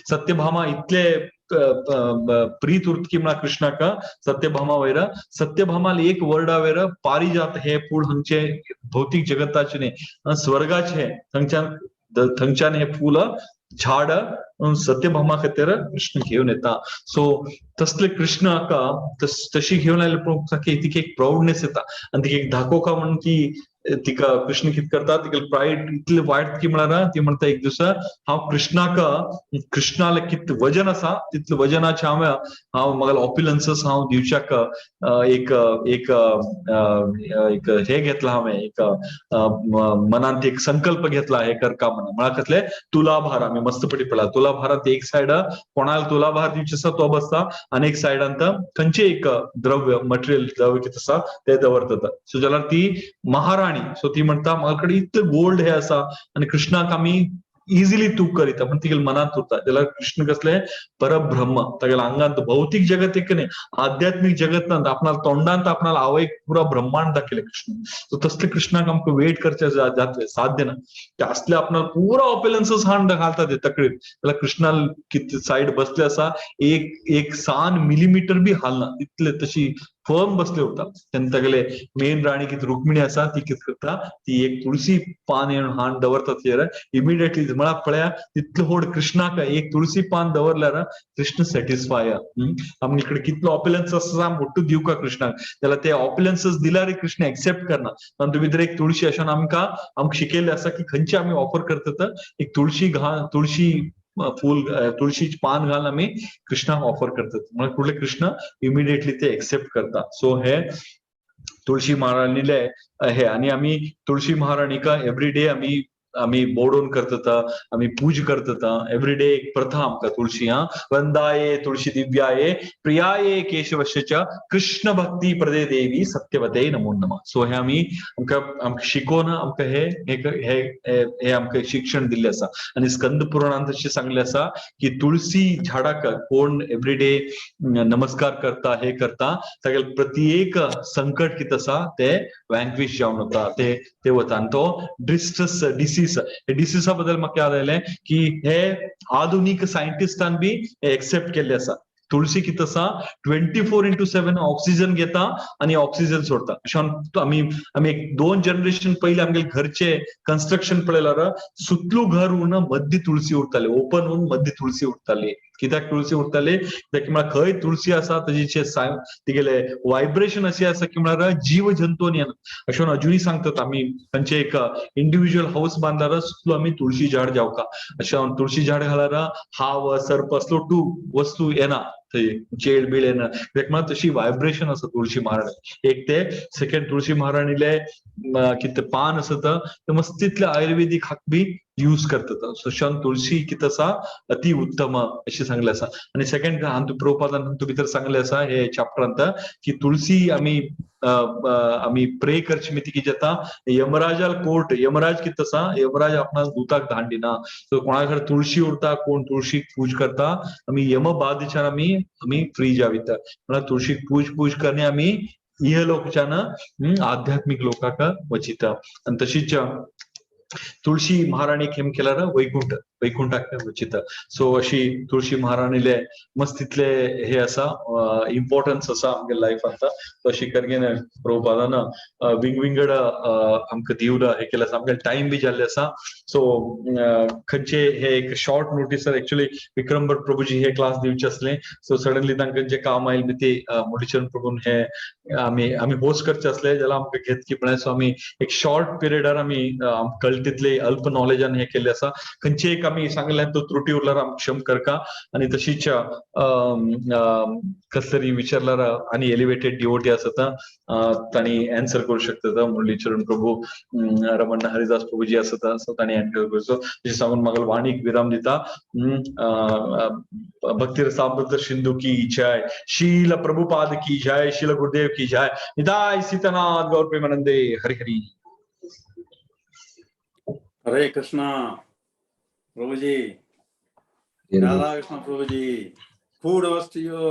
सत्यभामा इतले प्रीत उरतकी म्हळ्यार कृष्णाक सत्यभामा वयर सत्यभामाल एक वर्डा वयर पारिजात हे फूल हांगचे भौतीक जगताचे न्ही स्वर्गाचे थंयच्यान हे फूल झाड सत्यभामा खातीर कृष्ण घेवन येता सो तसले कृष्णाक तशी घेवन आयले तिका एक प्राउडनेस येता आनी तिका एक दाखोवका म्हणून की तिका कृष्ण कितें करता तिका प्रायड इतले वायट की म्हळ्यार ती म्हणटा एक दिवस हांव कृष्णाले कितलें वजन आसा तितलें वजनाचे हांव म्हाका ऑप्युलन्सस हांव दिवच्याक एक हे घेतला हांवें एक मनांत एक संकल्प घेतला हे करका म्हणून म्हळ्यार कसले तुलाभार आमी मस्तपटी पळयला तुलाभारांत एक सायड कोणाला तुलाभार दिवचे आसा तो बसता आनी एक सायडांत खंयचे एक द्रव्य मटेरियल द्रव्य कितें आसा ते दवरतात सो जाल्यार ती महाराणी सो ती म्हणटा म्हाजे कडेन इतलें गोल्ड हे आसा आनी कृष्णाक आमी इजिली तूक करिता पण तिगेल मनात उरता जाल्यार कृष्ण कसले परब्रह्म तागेल्या अंगांत भौतीक जगत एक न्ही आध्यात्मिक जगतांत आपणाला तोंडांत आपणाला हांव एक पुरो ब्रह्मांड दाखयले कृष्ण सो तसले कृष्णाक आमकां वेट करचे जातले साध्य ना ते असले आपणाला पुरो ऑप्युलन्सस हांड घालता ते तकलेर जाल्यार कृष्णाल कितले सायड बसले आसा एक सान मिलीमीटर बी हालना इतले तशी फर्म बसले उरता तेन्ना तागेले मेन राणी कितें रुक्मिणी आसा ती कितें करता ती एक तुळसी पान येवन हांड दवरता तेजेर इमिडिएटली म्हळ्यार पळया तितलो व्हड कृष्णाक एक तुळसी पान दवरल्यार कृष्ण सॅटिस्फाय आमगे कडेन कितलो ऑप्युलन्स आसा मोठ्ठो दिवका कृष्णाक जाल्यार ते ऑप्युलन्सस दिल्यार कृष्ण एक्सेप्ट करना तातूंत भितर एक तुळशी अशें आमकां शिकयल्लें आसा की खंयचे आमी ऑफर करतात एक तुळशी फूल तुळशीचे पान घालून आमी कृष्णाक ऑफर करतात म्हळ्यार कुठले कृष्ण इमिडिएटली ते एक्सेप्ट करता सो हे तुळशी महाराणीले हे आनी आमी तुळशी महाराणीक एवरीडे आमी बोडोन करतात आमी पूज करतात एवरीडे एक प्रथा आमकां तुळशी वंदाये तुळशी दिव्याये प्रियाये केशवस्य कृष्ण भक्ती प्रदे देवी सत्यवते नमो नमः सो हे आमी आमकां शिकोवन आमकां हे आमकां शिक्षण दिल्लें आसा आनी स्कंद पुराणांत अशें सांगलें आसा की तुळसी झाडाक कोण एवरीडे नमस्कार करता हे करता तागेले प्रत्येक संकट कितें आसा ते वॅन्क्विश जावन वता ते वता आनी तो डिसीज डिसीज हे डिसीजा बद्दल म्हाका याद आयलें की हे आधुनिक सायंटिस्टान बी एक्सेप्ट केल्ले आसा तुळशी कितें आसा 24/7 ऑक्सिजन घेता आणि ऑक्सिजन सोडता अशें आमी एक 2 जनरेशन पयलीं आमगे घरचे कंस्ट्रक्शन पळयल्यार सुतलू घर उरना मद्दी तुळशी उरताली ओपन होऊन मद्दी तुळशी उरताली कित्याक तुळशी उरताली कित्याक म्हळ्यार खंय तुळशी आसा ताचे तिगेले व्हायब्रेशन अशें आसा की म्हळ्यार जीव जंतून येना अशें अजुनूय सांगतात आमी तांचे एक इंडिव्हिज्युअल हाऊस बांदल्यार सुतलो आमी तुळशी झाड जावका अशें तुळशी झाड घाल्यार हाव सर्प असलो टू वस्तू येना थंय चेड बीड येना कित्याक म्हळ्यार तशी व्हायब्रेशन आसा तुळशी महाराणी एक ते सेकंड तुळशी महाराणीले कितें पान आसत ते मस्तीतले आयुर्वेदीक हाक बी यूज करतात सो तुळशी कितें आसा अति उत्तम अशें सांगलें आसा आनी सेकंड प्रभुपादान हातूंत भितर सांगलें आसा हे चॅप्टरांत की तुळशी आमी प्रे करची मिती कितें जाता यमराजाल कोर्ट यमराज कितें आसा यमराज आपणाक दुताक धाडून दिना सो कोणा कडेन तुळशी उरता कोण तुळशीक पूज करता आमी यमबादेच्यान आमी फ्री जाविता म्हळ्यार तुळशीक पूज करणे आमी इहलोकच्यान आध्यात्मिक लोकाक वचिता आनी तशीच तुळशी महाराणी खेम केल्यार वैकुंठाक वचिता सो अशी तुळशी महाराणीले मस्त तितले हे आसा इम्पॉर्टन्स आसा आमगे लायफांत तशी करगेन प्रभुपादान विंगड आमकां दिवला हे केलें आसा आमगे टाइम बी जाल्ले आसा सो खंयचे हे एक शॉर्ट नोटिसार एक्चुअली विक्रम भट प्रभुजी हे क्लास दिवचे असले सो सडनली तांकां जे काम आयले ते मुरलीचरण प्रभून हे आमी होस्ट करचे असले जाल्यार आमकां घेत की म्हळ्यार सो आमी एक शॉर्ट पिरियडार आमी कळटितले अल्प नॉलेजान हे केले आसा खंयचे एक आमी सांगले तो त्रुटी उरल्यार आमकां क्षम करका आनी तशीच कसरी विचारल्यार आनी एलिवेटेड डिवोटी आसत तांणी एन्सर करूं शकता मुरलीचरण प्रभू रमण हरिदास प्रभूजी आसत सो तांणी एन्सर करचो अशें सांगून म्हाका वाणीक विराम दिता भक्ति रसामृत सिंधु की जय शील प्रभुपाद की जय शील गुरुदेव की जय निताय सीतानाथ गौर प्रेमानंदे हरि हरि हरे कृष्णा प्रभुजी राधा कृष्ण प्रभुजी फूड वस्तुयो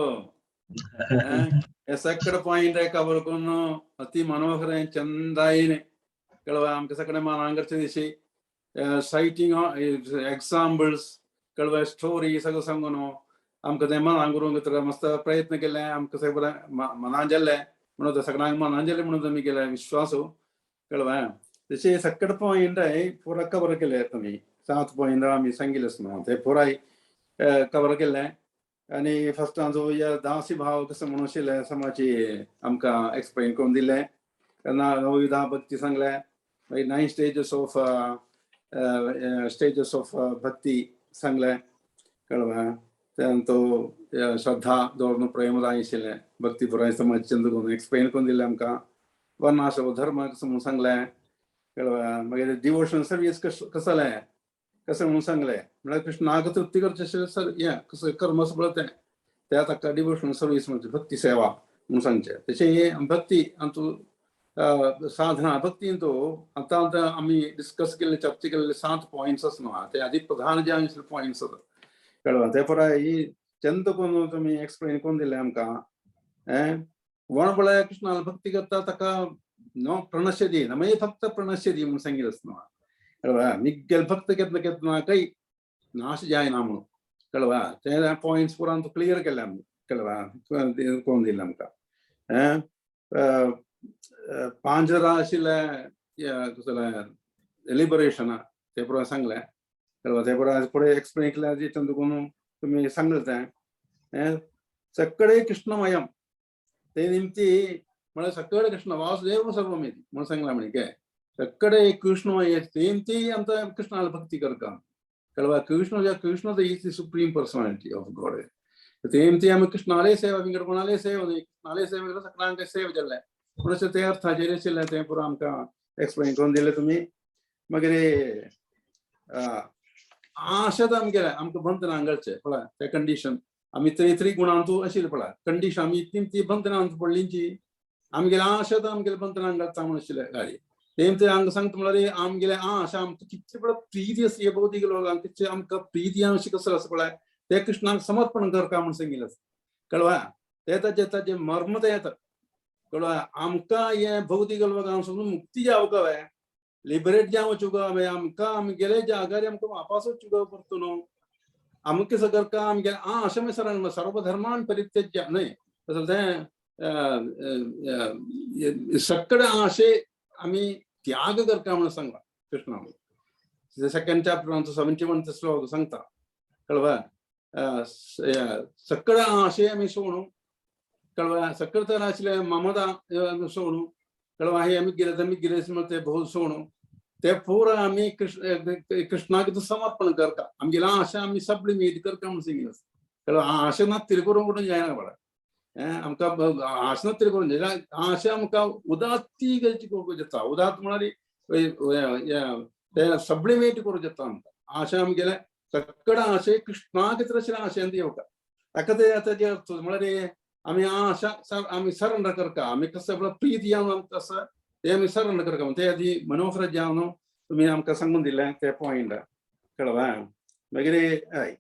सगळे पॉइंट कवर करून अति मनोहर चंदायने कळवा आमकां सगळे मानांगरचे दिशी सायटिंग एग्जाम्पल्स कळवा स्टोरी सगळं सांगून आमकां तें मनांक करूंक मस्त प्रयत्न केले आमकां सगळें मनां जाल्ले म्हणून सगळ्यांक मनां जालें म्हणून आमी केले विश्वास कळवा तशें सगळे पॉइंट पुरा कवर केले तुमी 7 पॉइंट आमी सांगिल्ले आसतना ते पुराय कवर केले आनी फर्स्टाचो या दासी भाव कसो म्हणून आशिल्ले समाची आमकां एक्सप्लेन करून दिले नवविधा भक्ती सांगले मागीर 9 स्टेजस ऑफ भक्ती सांगले कळवा तो श्रद्धा दवरून प्रेमदाय आशिल्ले भक्ती पुराय समाज चंद्र एक्सप्लेन करून दिले आमकां वर्णाश्रम धर्म कसो म्हणून सांगले कळवा मागीर डिवोशनल सर्वीस कसो जालें कसं म्हणून सांगले म्हळ्यार कृष्णाक तृप्ती करचे सर हें कसं कर्म सगळं ते ताका डिवोशनल सर्वीस म्हणजे भक्ती सेवा म्हणून सांगचे तशें भक्ती आमचो साधना भक्तीन तो आतां आमी डिस्कस केल्ले चर्चा केल्ले 7 पॉइंट्स आसना ते आदी प्रधान जे आशिल्ले पॉइंट्स कळवा ते पुराय ही चंद करून तुमी एक्सप्लेन करून दिले आमकां वणबळे कृष्णाला भक्ती करता ताका नो प्रणश्य दी मागीर फक्त प्रणश्य दी म्हणून सांगिल्लें आसना कळवा निग्गेल भक्त केतना काही नाश जायना म्हणून कळवा ते पॉइंट्स पुरान क्लियर केले आमी कळवा करून दिले आमकां 5 जरा आशिल्ले लिबरेशन ते पुराय सांगले कळवा ते पुराय फुडें एक्सप्लेन केल्या चंदून तुमी सांगले तें सगळे कृष्णमयम ते निमती म्हळ्यार सगळे कृष्ण वासुदेव सर्वमेती म्हणून सांगला म्हणे काय सगळे कृष्णमय तेमती आमकां कृष्णाला भक्ती करता कळवा Krishna is the supreme personality of God तेमती आमी कृष्णाले सेवा विंगड कोणाले सेवा न्ही कृष्णाले सेवा सगळ्यांक सेवा जाल्ले म्हणून ते अर्थाचेर आशिल्ले ते पुरो आमकां एक्सप्लेन करून दिले तुमी मागीर आशेत आमी केले आमकां बंधनां घालचे पळय ते कंडिशन आमी 3 गुणांतू आशिल्ले पळय कंडिशन आमी ती बंधनांत पडलींची आमगेले आशेत आमगेले बंधनां घालता म्हणून आशिल्ले गाडी तेमते हांगा सांगता म्हळ्यार आमगेले आशा आमकां कितले पळय प्रिती आसा भौतीक लोकांक कितले आमकां प्रिती अशी कसो आसा पळय ते कृष्णाक समर्पण करता म्हणून सांगिल्लें कळवा ते ताचे मर्म ते येता कळवा आमकां हे भौतीक लोकांक सोडून मुक्ती जावं लिबरेट जावं चुका आमकां आमी गेले जाग्यार आमकां वापस वचूंक पडटा न्हू आमकां सगळं का आमगे अशें मागीर सरान सर्वधर्मान परित्यज्य न्हय तें सगळे अशे आमी त्याग करता म्हणून सांगला कृष्णान सेकंड चॅप्टर 71 श्लोक सांगता कळवा सगळे अशे आमी सोडूं कळवा सगळे तर आसले ममता सोडूं कळवा हे आमी गिरेस ते भोव सोडूं ते पुरा आमी कृष्णाक समर्पण करता आमगेला आशा आमी सप्लिमेट करता म्हणून सांगितलं कळवा आशा ना तिरे करून कोण जायना पडा आमकां आशा ना तिरे करून जाय आशा आमकां उदात्ती करची करूंक जाता उदात्त म्हळ्यार ते सप्लिमेट करूंक जाता आमकां आशा आमगेले सगळे आशे कृष्णाक तशें आशेंत येवका ताका ते आतां म्हळ्यार आमी आशा आमी सरेंडर करता आमी कसं प्रीत जावन कसं ते आमी सरेंडर करता ते आदी मनोहर जावन तुमी आमकां सांगून दिलें ते पॉयंट कळवा मागीर हय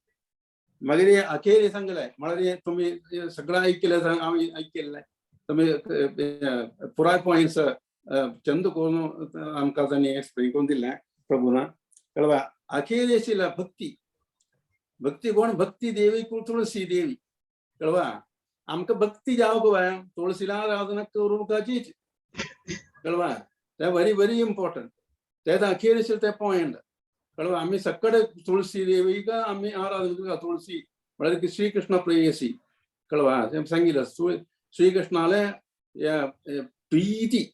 मागीर अखेर सांगलें म्हळ्यार तुमी सगळें आयकलें आमी आयकलें तुमी पुराय पॉयंट्स चंद करून आमकां तांणी एक्सप्लेन करून दिलें प्रभुना कळवा अखेर आशिल्ल्या भक्ती कोण भक्ती देवी तुळसी देवी कळवा आमकां भक्ती जावंक बाय तुळशीला आराधना करूंकाचीच कळवा ते व्हेरी इम्पॉर्टंट ते अखेर आशिल्ले ते पॉयंट कळवा आमी सगळे तुळशी देवीक आमी आराधना करता तुळशी म्हळ्यार की श्री कृष्ण प्रेयसी कळवा सांगितलं श्री कृष्णाले प्रीती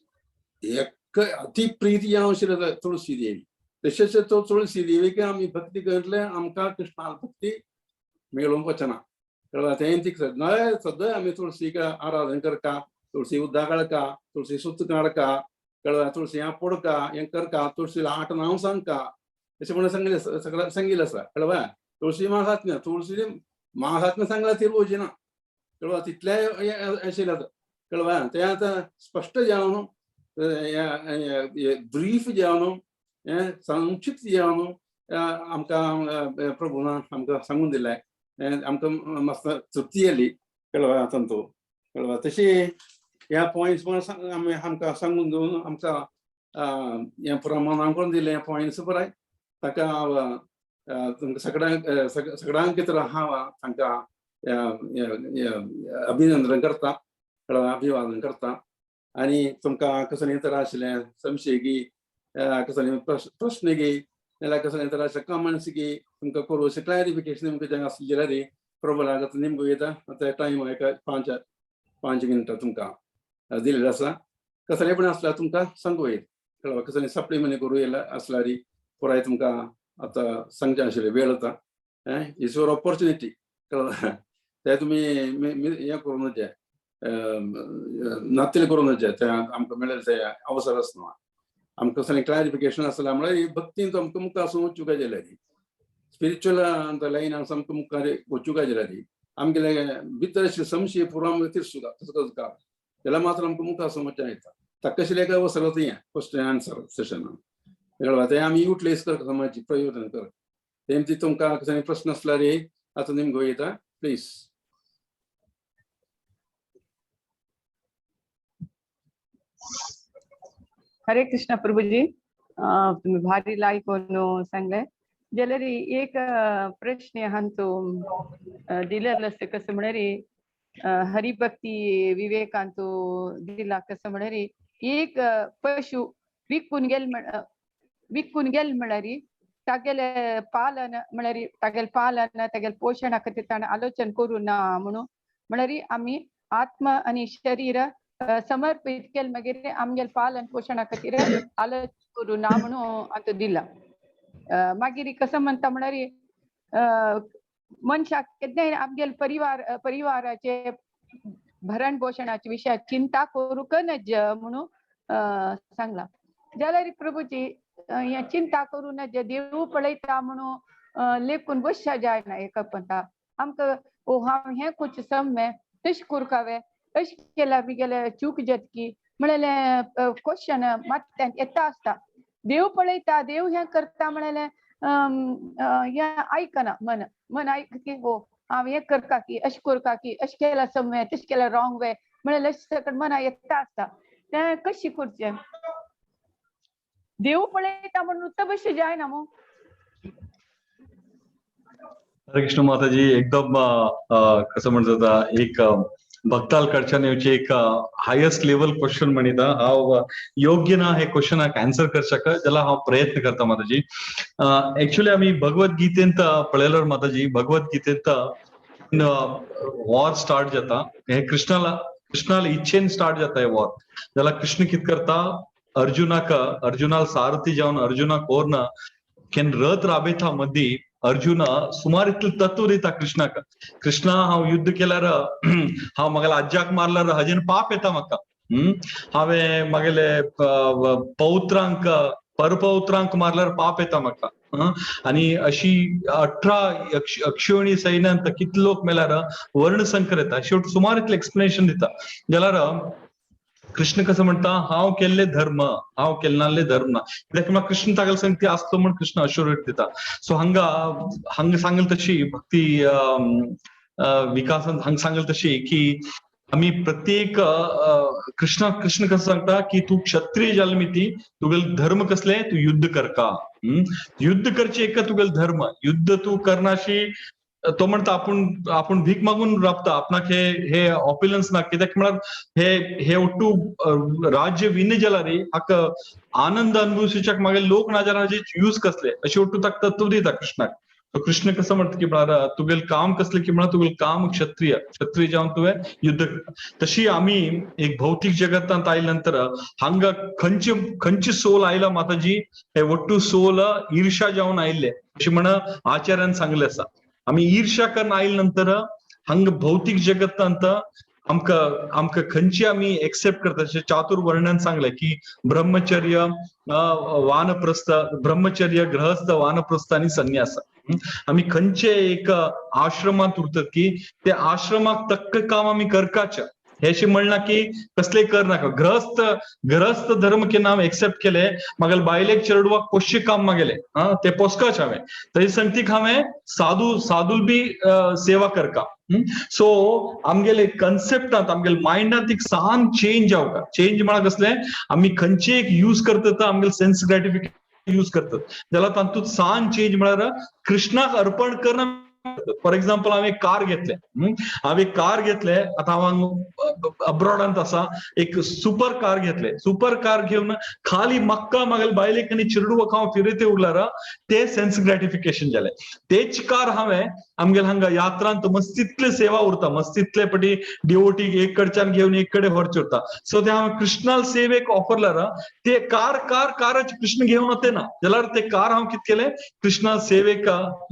एक अति प्रीती जावन आशिल्ले तुळशी देवी तशेंच तो तुळशी देवीक आमी भक्ती करतले आमकां कृष्णाल भक्ती मेळूंक वचना कळवा तें सद्दां आमी तुळशीक आराधना करता तुळशी उद्दा काडका तुळशी सुत काडका कळवा तुळशी पोडका हें करता तुळशीला 8 नांव सांगता अशें म्हणून सगळें सांगिल्लें आसा कळवा तुळशी महात्म्य तुळशी महात्म्य सांगला ती रोजना कळवा तितले आशिल्लें कळवा तें आतां स्पश्ट जावन ब्रीफ जावन संक्षिप्त जावन आमकां प्रभुना आमकां सांगून दिलें आमकां मस्त तृप्ती येयली कळवा तातूंत कळवा तशी ह्या पॉयंट्स आमी आमकां सांगून घेवन आमकां हें प्रमाणान करून दिलें पॉयंट्स पुराय ताका तुमकां सगळ्यांक भितर हांव तांकां अभिनंदन करता कळवा अभिवादन करता आनी तुमकां कसलें तर आशिल्लें संशय गी कसलें प्रश्न गी नाल्यार कसलें तर अशें कमेंट्स गी तुमकां करूं अशें क्लॅरिफिकेशन तुमकां जें आसलें जाल्यार प्रभुलागत निमगो येता आतां टायम एका 5 मिनटां तुमकां दिलेलें आसा कसलें पण आसल्यार तुमकां सांगूं येता कळवा कसलें सप्लिमेंट करूं येयला आसल्यार पुराय तुमकां आतां सांगचें आशिल्लें वेळ जाता इट्स युअर ऑपॉर्च्युनिटी कळवा ते तुमी हें करूं नजे नातिल करूं नजे ते आमकां मेळ्ळें ते अवसर आसना आमकां कसलें क्लॅरिफिकेशन आसलें म्हळ्यार भक्तीन आमकां मुखार वचूंक जाय जाल्यार स्पिरिच्युअल लायनान सामको मुखार वचूंक जाय जाल्यार आमगेले भितर आशिल्ले संशय पुरो तिरसुदा तसो जाल्यार मात्र आमकां मुखार समजचें येता ताका आशिल्लें एक अवसर हें क्वेश्चन आन्सर सेशनान कळवा ते आमी युटिलायज करता समाजाची प्रयोजन करता तेमची तुमकां कसलें प्रश्न आसल्यार आतां निमगो येता प्लीज हरे कृष्ण प्रभुजी तुम्ही भारी लायकोन सांगले जाल्यार एक प्रश्न हांचो दिलेलो आसता कसो म्हळ्यार हरिभक्ती विवेकांचो दिला कसो म्हळ्यार एक पशु विकून गेल म्हळ्यार तागेले पालन म्हळ्यार तागेले पालन तागेले पोषणा खातीर ताणें आलोचन करूं ना म्हणून म्हळ्यार आमी आत्मा आनी शरीर समर्पित केले मागीर आमगेले पालन पोषणा खातीर आलोचन करूं ना म्हणून आतां दिला मागीर कसं म्हणटा म्हळ्यार मनशाक केन्नाय आमगेले परिवाराचे भरण पोषणाच्या विशयात चिंता करूंक नज म्हणून सांगला जाल्यार प्रभुजी हे चिंता करूं नज देव पळयता म्हणून लेखून बसच्या जायना एका पंथा आमकां हांव हें कुछ सम्य तशें करूंक हांवें अशें केल्यार बिगेले चूक जातकी म्हळ्यार क्वेश्चन मात येता आसता देव पळयता देव हें करता म्हळ्यार हें आयकना मन आयक की हो हांव हें करता की अशें करता की अशें केल्यार सम्य तशें केल्यार रॉंग वे म्हळ्यार अशें सकट मना येता आसता तें कशें करचें देव पळयता म्हणून उत बशी जायना मग. हरे कृष्ण माताजी एकदम कसं म्हणतात एक भक्ताल कडच्यान येवचे एक हायस्ट लेवल क्वेश्चन म्हणिता हांव योग्य ना हे क्वेश्चन आन्सर करशाक जाल्यार हांव प्रयत्न करता माताजी. एक्चुअली आमी भगवद्गीतेंत पळयल्यार माताजी भगवद्गीतेंत वॉर स्टार्ट जाता हे कृष्णाला इच्छेन स्टार्ट जाता हे वॉर. जाल्यार कृष्ण कितें करता अर्जुनाला सारथी जावन अर्जुनाक ओरना केन रथ राबयता मदीं अर्जुन सुमार इतलें तत्व दिता कृष्णाक. कृष्णा हांव युद्ध केल्यार हांव म्हागेल्या आज्याक मारल्यार हाजेन पाप येता म्हाका. हांवें म्हागेले पौत्रांक परपौत्रांक मारल्यार पाप येता म्हाका. आनी अशी 18 अक्षोहिणी सैन्यांत कितले लोक मेल्यार वर्णसंकर येता. शेवटी सुमार इतलें एक्सप्लेनेशन दिता. जाल्यार कृष्ण कसं म्हणता हांव केल्ले धर्म हांव केल्ले धर्म ना. कित्याक म्हाका कृष्ण तागेले संगती आसलो म्हण कृष्ण अश्योरिटी दिता. सो हांगा सांगले तशी भक्ती विकासान हांगा सांगले तशी की आम्ही प्रत्येक कृष्ण कसं सांगता की तू क्षत्रिय जल्मी ती तुगेल धर्म कसले तू युद्ध करका. युद्ध करचे एक तुगेल धर्म युद्ध तू करनाशी तो म्हणता आपण भीक मागून राबता आपणाक हे ऑप्युलन्स ना. कित्याक म्हळ्यार हे ओट्टू राज्य विन जाल्यार हाका आनंद अनुभवच्याक मागे लोक ना जाल्यार हाजे यूज कसले अशें ओट्टू ताका तत्व दिता कृष्णाक. कृष्ण कसं म्हणता की म्हळ्यार तुगेल काम कसले की म्हळ्यार तुगेल काम क्षत्रिय जावन तुवें युद्ध. तशी आमी एक भौतीक जगतांत आयले नंतर हांगा खंयची सोल आयला माताजी हे ओट्टू सोल ईर्षा जावन आयिल्ले अशें म्हण आचार्यान सांगले आसा. आम्ही ईर्ष्या करून आयले नंतर हांगा भौतीक जगतांत आमकां खंयची आमी एक्सेप्ट करता. जशें चातुर्वर्ण्यान सांगले की ब्रह्मचर्य वानप्रस्थ ब्रह्मचर्य गृहस्थ वानप्रस्थ आनी संन्यास. आमी खंयचे एक आश्रमांत उरतात की ते आश्रमाक तक्क काम आमी करपाचें हे अशें म्हणना की कसलेय करनाका. गृहस्थ धर्म केन्ना हांवें एक्सेप्ट केले म्हागेले बायलेक चेडवाक पोसचें काम मागेलें ते पोसकाच हांवें तेजे संगतीक हांवें साधूल बी सेवा करता. सो आमगेले कन्सेप्टांत आमगेले मायंडांत एक सान चेंज जावका. चेंज म्हळ्यार कसलें आमी खंयचे एक यूज करतात आमगेले सेन्स ग्रेटिफिकेशन यूज करतात जाल्यार तातूंत सान चेंज म्हळ्यार कृष्णाक अर्पण करना. फॉर एक्झाम्पल हांवें कार घेतले आतां हांव अब्रॉडांत आसा एक सुपर कार घेतले. सुपर कार घेवन खाली म्हाका म्हागेले बायलेक आनी चेडवाक हांव फिरयते उरल्यार ते सेन्स ग्रेटिफिकेशन जालें. तेच कार हांवें आमगेले हांगा यात्रांत मस्तितले सेवा उरता मस्तितले पटी डिवोटीक एक कडच्यान घेवन एक कडेन व्हरचे उरता. सो ते हांवें कृष्णाल सेवेक ऑफरल्यार ते काराचे कृष्ण घेवन वतेना जाल्यार ते कार हांव कितें केलें कृष्णाल सेवेक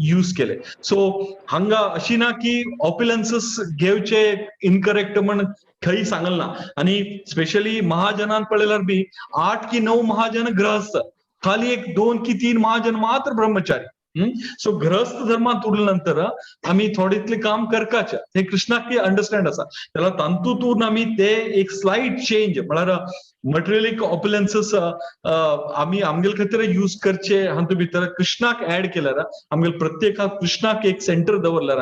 यूज केले. सो हांगा अशी ना की ऑप्युलन्सेस घेवचे इनकरेक्ट म्हण खंय सांगल ना. आनी स्पेशली महाजनान पळयल्यार बी 8 की 9 महाजन ग्रहस्थ खाली एक 2 की 3 महाजन मात्र ब्रह्मचारी. सो ग्रहस्थ धर्मांत उरले नंतर आमी थोडे इतले काम करपाचे हे कृष्णाक अंडरस्टँड आसा. जाल्यार तातूंतून आमी ते एक स्लायट चेंज म्हळ्यार मटेरियलिक ऑप्युलन्सेस आमी आमगेले खातीर यूज करचे हातूंत भितर कृष्णाक ऍड केल्यार आमगेले प्रत्येकाक कृष्णाक एक सेंटर दवरल्यार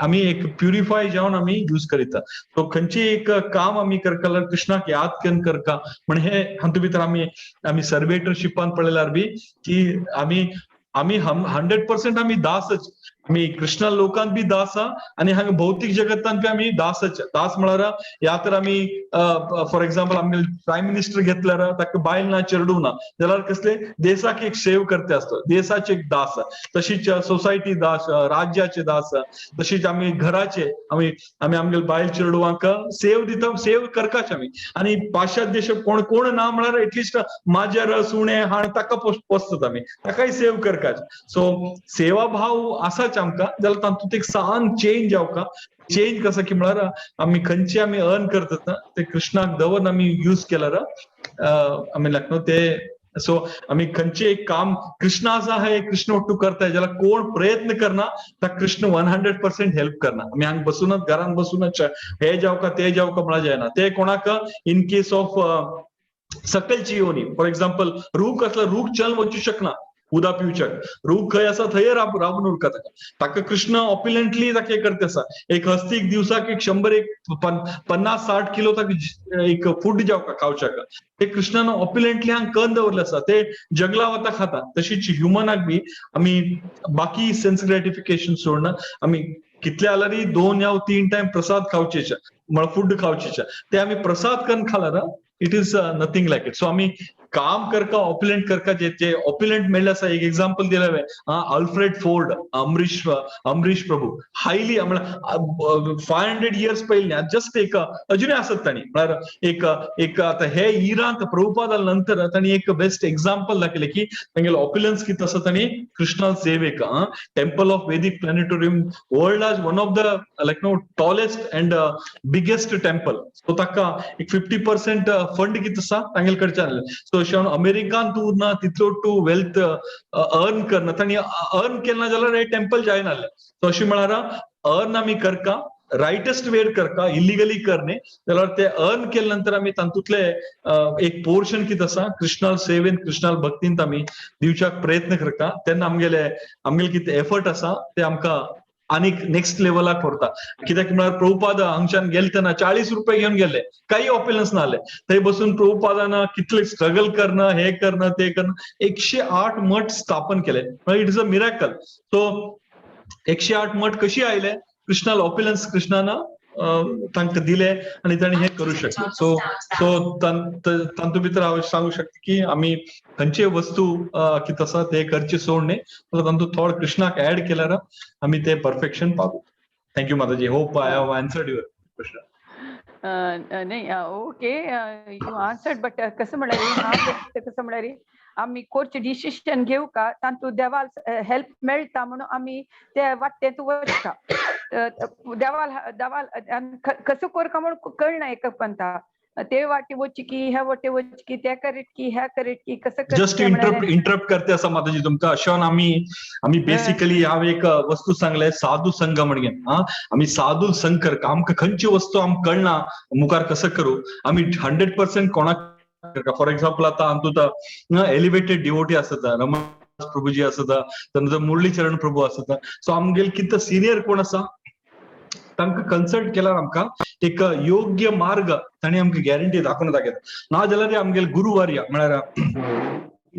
आमी एक प्युरिफाय जावन आमी यूज करिता. सो खंयची एक काम आमी करता जाल्यार कृष्णाक याद करून करता म्हण हे हातूंत भितर आमी सर्वेटरशिपान पळयल्यार बी की आमी 100% आमी दासच. आमी कृष्णा लोकांत बी दास आनी हांगा भौतीक जगतांत बी आमी दासच. दास म्हळ्यार या तर आमी फॉर एक्झाम्पल आमगेले प्रायम मिनिस्टर घेतल्यार ताका बायल ना चेडूं ना जाल्यार कसले देशाक एक सेव करते आसता देशाचे एक दास. तशीच सोसायटी दास राज्याचे दास तशीच आमी घराचे आमी आमगेले बायल चेडवांक सेव दिता सेव करपाचे आमी. आनी पाश्चात्य देश कोण ना म्हळ्यार एटलिस्ट माजर सुणे हाण ताका पोसतात आमी ताकाय सेव करपाचे. सो सेवा भाव आसाच आमकां जाल्यार तातूंत एक सान चेंज जावका. चेंज कसं की म्हळ्यार आमी खंयचे आमी अर्न करतात ते कृष्णाक दवरून आमी यूज केल्यार आमी लागता ते. सो आमी खंयचे एक काम कृष्ण आसा हे कृष्ण ओट्टू करताय जाल्यार कोण प्रयत्न करना ताका कृष्ण 100% हेल्प करना. आमी हांगा बसूनच घरान बसूनच हे जावका ते जावका म्हळ्यार जायना. ते कोणाक इन केस ऑफ सकलची योनी फॉर एक्झाम्पल रूख आसल्यार रूख चल वचूं शकना उदा पिवचक रूख खंय आसा थंय राबून उरता ताका कृष्ण ऑप्युलंटली ताका करता आसा एक हस्तीक दिवसाक एक 150-60 किलो ताका एक फूड जेवका खावच्याक ते कृष्णान ऑप्युलंटली हांगा कन्न दवरले आसा ते जंगला वता खाता तशीच ह्युमनाक बी आमी बाकी सेन्स ग्रेटिफिकेशन सोडून आमी कितले जाल्यार 2 या 3 टाइम प्रसाद खावचेचे म्हळ्यार फूड खावचेचे ते आमी प्रसाद कन्न खाला ना it is nothing like it so आमी काम करका ऑप्युलंट करका जे ऑप्युलंट मेळ्ळे आसा एक एग्जाम्पल दिलें हांवें अल्फ्रेड फोर्ड अमरीश प्रभू हायली म्हळ्यार 500 इयर्स पयलीं जस्ट एक अजुनूय आसत तांणी म्हळ्यार एक आता हे इरांत प्रभुपाद जाले नंतर तांणी एक बेस्ट एग्जाम्पल दाखयलें की तांगेलो ऑप्युलन्स कितें आसा तांणी कृष्णाल सेवेक temple of Vedic planetarium world आज one of the like no tallest and biggest temple so ताका एक 50% फंड कितें आसा तांगेले कडच्यान सो अशें अमेरिकान तूं ना तितलो तूं वेल्थ अर्न करना तांणी अर्न केलें जाल्यार हे टेम्पल जायना सो अशें म्हळ्यार अर्न आमी करका रायटेस्ट वेर करका इलिगली करणे जाल्यार ते अर्न केले नंतर आमी तातूंतले एक पोर्शन कितें आसा कृष्णाल सेवेन कृष्णाल भक्तींत आमी दिवच्याक प्रयत्न करता तेन्ना आमगेले कितें एफर्ट आसा ते आमकां आनीक नेक्स्ट लेवलाक व्हरता कित्याक म्हळ्यार प्रभुपाद हांगच्यान गेले तेन्ना 40 रुपये घेवन गेले काही ऑप्युलन्स नासले थंय बसून प्रभुपादान कितले स्ट्रगल करणं हे करणं ते करणं 108 मठ स्थापन केले it is a miracle so 108 मठ कशी आयले कृष्णाल ऑप्युलन्स कृष्णानं तांकां दिले आनी तांणी हे करूं शकले सो तातूंत भितर हांव सांगू शकता की आमी खंयचे वस्तू कितें आसा ते करचे सोड न्ही तातूंत थोडे कृष्णाक ऍड केल्यार आमी ते परफेक्शन पावू थँक्यू माताजी hope I have answered your question नाही ओके यू आन्सर्ड बट कसं म्हळ्यार कसं म्हळ्यार आमी कोर्च डिसिशन घेऊ का तातूंत देवाल हेल्प मेळटा म्हणून आमी ते वाटेंत वचता देवाल कसं करता म्हणून कळना एक पंथा ते वाटे वच की ह्या वाटे वच की त्या करीत की ह्या करीत की कसं जस्ट इंटरप्ट करते आसा माताजी तुमकां अशें आमी बेसिकली हांव एक वस्तू सांगले साधू संघ म्हणून आमी साधू संघ करता आमकां खंयची वस्तू आमकां कळना मुखार कसं करूं आमी 100% कोणाक फॉर एक्झाम्पल आता आमचो एलिवेटेड डिवोटी आसता रमण प्रभूजी आसता त्यानंतर मुरलीचरण प्रभू आसता सो आमगेले कितें सिनियर कोण आसा तांकां कन्सल्ट केल्यार आमकां एक योग्य मार्ग तांणी आमकां गॅरंटी दाखोवन दाखयता ना जाल्यार आमगेले गुरुवार्य म्हळ्यार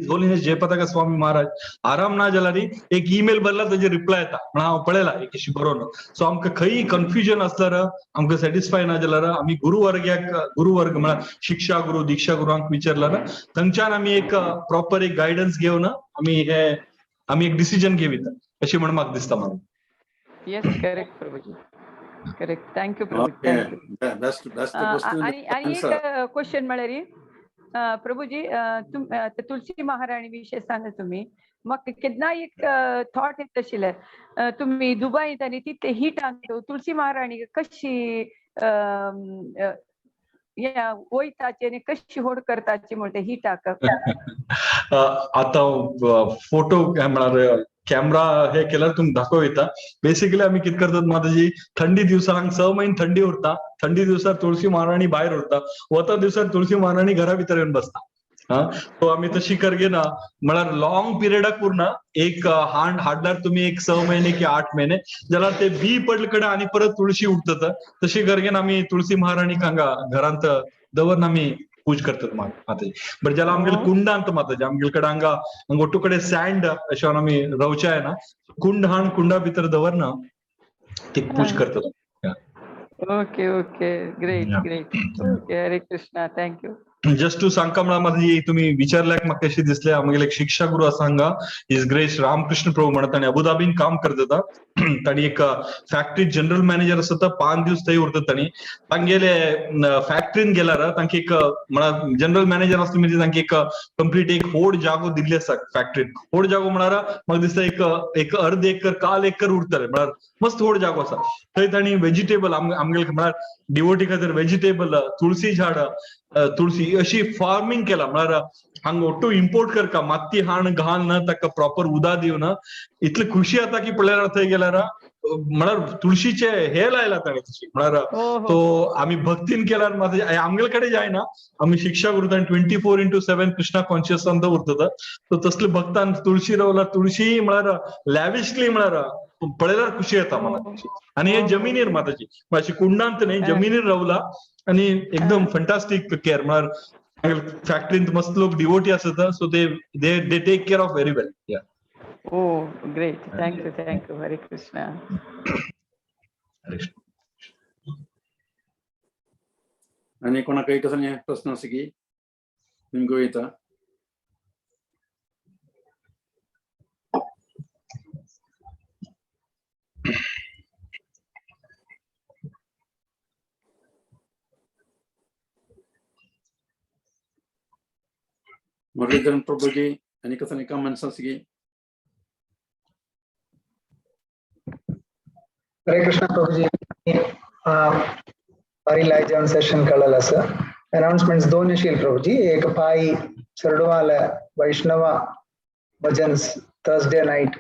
होलिनेस जयपताका स्वामी महाराज आराम ना जाल्यार एक ईमेल भरला ताजे रिप्लाय येता म्हण हांव पळयला एक बरोवन सो आमकां खंय कन्फ्युजन आसल्यार आमकां सॅटिस्फाय ना जाल्यार आमी गुरुवर्ग म्हळ्यार शिक्षा गुरु दिक्षा गुरूंक विचारल्यार थंयच्यान आमी एक प्रॉपर एक गायडन्स घेवन आमी एक डिसिजन घेवीत अशें म्हण म्हाका दिसता म्हाका येस करेक्ट प्रभूजी करेक्ट थँक्यू प्रभू थँक्यू आणि एक क्वेश्चन म्हळ्यार प्रभूजी तुलसी महाराणी विषय सांगा तुम्ही मग केन्ना एक थॉट येत आशिल्लें तुम्ही दुबईत आनी तिथे हीट आणतो तुलसी महाराणी कशी वयताची आनी कशी होड करताची म्हणटा हिटाक आता फोटो म्हळ्यार कॅमेरा हे केल्यार तुमकां दाखोव येता बेसिकली आमी कितें करतात माताजी थंडी दिवसांक 6 म्हयने थंडी उरता थंडी दिवसार तुळशी महाराणी भायर उरता वता दिवसार तुळशी महाराणी घरा भितर येवन बसता सो आमी तशी करगेना म्हळ्यार लॉंग पिरियडाक उरना एक हाडल्यार तुमी एक 6 महिने की 8 महिने जाल्यार ते बी पडले कडेन आनी परत तुळशी उठतात तशी करगेन आमी तुळशी महाराणीक हांगा घरांत दवरून आमी पूज करतात माताजी बट जाल्यार आमगेले कुंडांत माताजी आमगेले कडेन हांगा गोटू कडेन सँड अशें आमी रावचे ना कुंड हाण कुंडा भितर दवरना ती पूज करतात okay okay great great okay हरे कृष्णा थँक्यू जस्ट टू सांगता म्हळ्यार माताजी तुमी विचारल्याक म्हाका कशें दिसलें आमगेले एक शिक्षा गुरू आसा हांगा इज ग्रेस रामकृष्ण प्रभू म्हणटा ताणें अबुधाबीन काम करता ताणी एक फॅक्टरी जनरल मॅनेजर आसता 5 दीस थंय उरता ताणी तांगेले फॅक्टरीन गेल्यार तांकां एक म्हळ्यार जनरल मॅनेजर आसले म्हणजे तांकां एक कंप्लीट एक व्हड जागो दिल्ली आसा फॅक्टरीन व्हड जागो म्हळ्यार म्हाका दिसता एक अर्द एकर काल एकर उरतले म्हळ्यार मस्त व्हड जागो आसा थंय ताणी व्हेजिटेबल आमगेले म्हळ्यार डिवोटी खातीर व्हेजिटेबल तुळसी झाड तुळसी अशी फार्मिंग केला म्हळ्यार हांगा ओट्टू इम्पोर्ट करता माती हाण घाल ना ताका प्रॉपर उदक दिवन इतली खुशी जाता की पळयल्यार थंय गेल्यार म्हळ्यार तुळशीचे हे लायला ताणें तशी म्हळ्यार हो तो आमी भक्तीन केल्यार मात आमगे कडेन जायना आमी शिक्षा करता 24/7 कृष्णा कॉन्शियसान दवरता सो तसले भक्तान तुळशी रोवल्यार तुळशी म्हळ्यार लॅविशली म्हळ्यार पळयल्यार खुशी येता मनाक आनी हे जमिनीर माताची मातशी कुंडांत न्ही जमिनीर रावला आनी एकदम फंटास्टीक केअर म्हळ्यार फॅक्टरींत मस्त लोक डिवोटी आसता so they take care of very well या Oh, great. Thank you. Hare Krishna. आनी कोणाकय कसले प्रश्न आसा की निमगो येता मुरलीधरन प्रभुजी आनी कसले कमेंट्स आसा की हरे कृष्ण प्रभुजी हरी लाइव जॉन सेशन कळलं सर अनाउंसमेंट्स दोन येशील प्रभुजी एक पाई चरडवाल वैष्णव भजन थर्सडे नाइट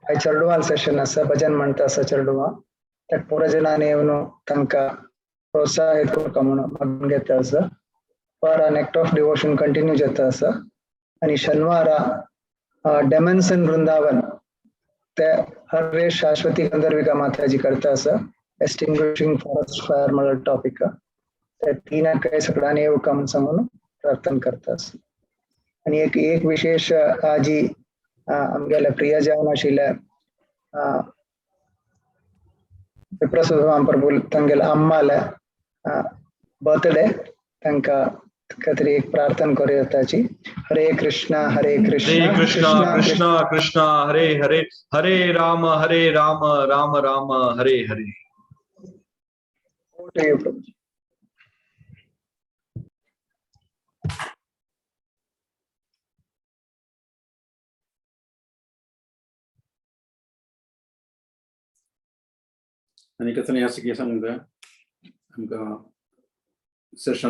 पाई चरडवाल सेशन आसा भजन म्हणटा आसा चरडवा त्या पुरा जणांनी येवन तांकां प्रोत्साहित करता म्हणून मागून घेता आसा पर an act of devotion continue जाता आसा आनी शनिवार डेमन्सन वृंदावन ते हरे शाश्वती गंधर्विका माताजी करता आसा एक्सटिंग्विशिंग फॉरेस्ट फायर म्हणून टॉपिक ते तीन काही सगळ्यांनी येवका म्हणून सांगून प्रार्थना करता आसा आनी एक विशेष आजी आमगेल्या प्रिय जावन आशिल्ल्या विप्रसुधाम प्रभू तांगेल्या अम्माले बर्थडे तांकां खातीर एक प्रार्थना करूं येताची हरे कृष्णा कृष्णा कृष्णा कृष्णा हरे हरे हरे राम राम राम हरे हरे आनी कसले आसा की सांगता आमकां सेशन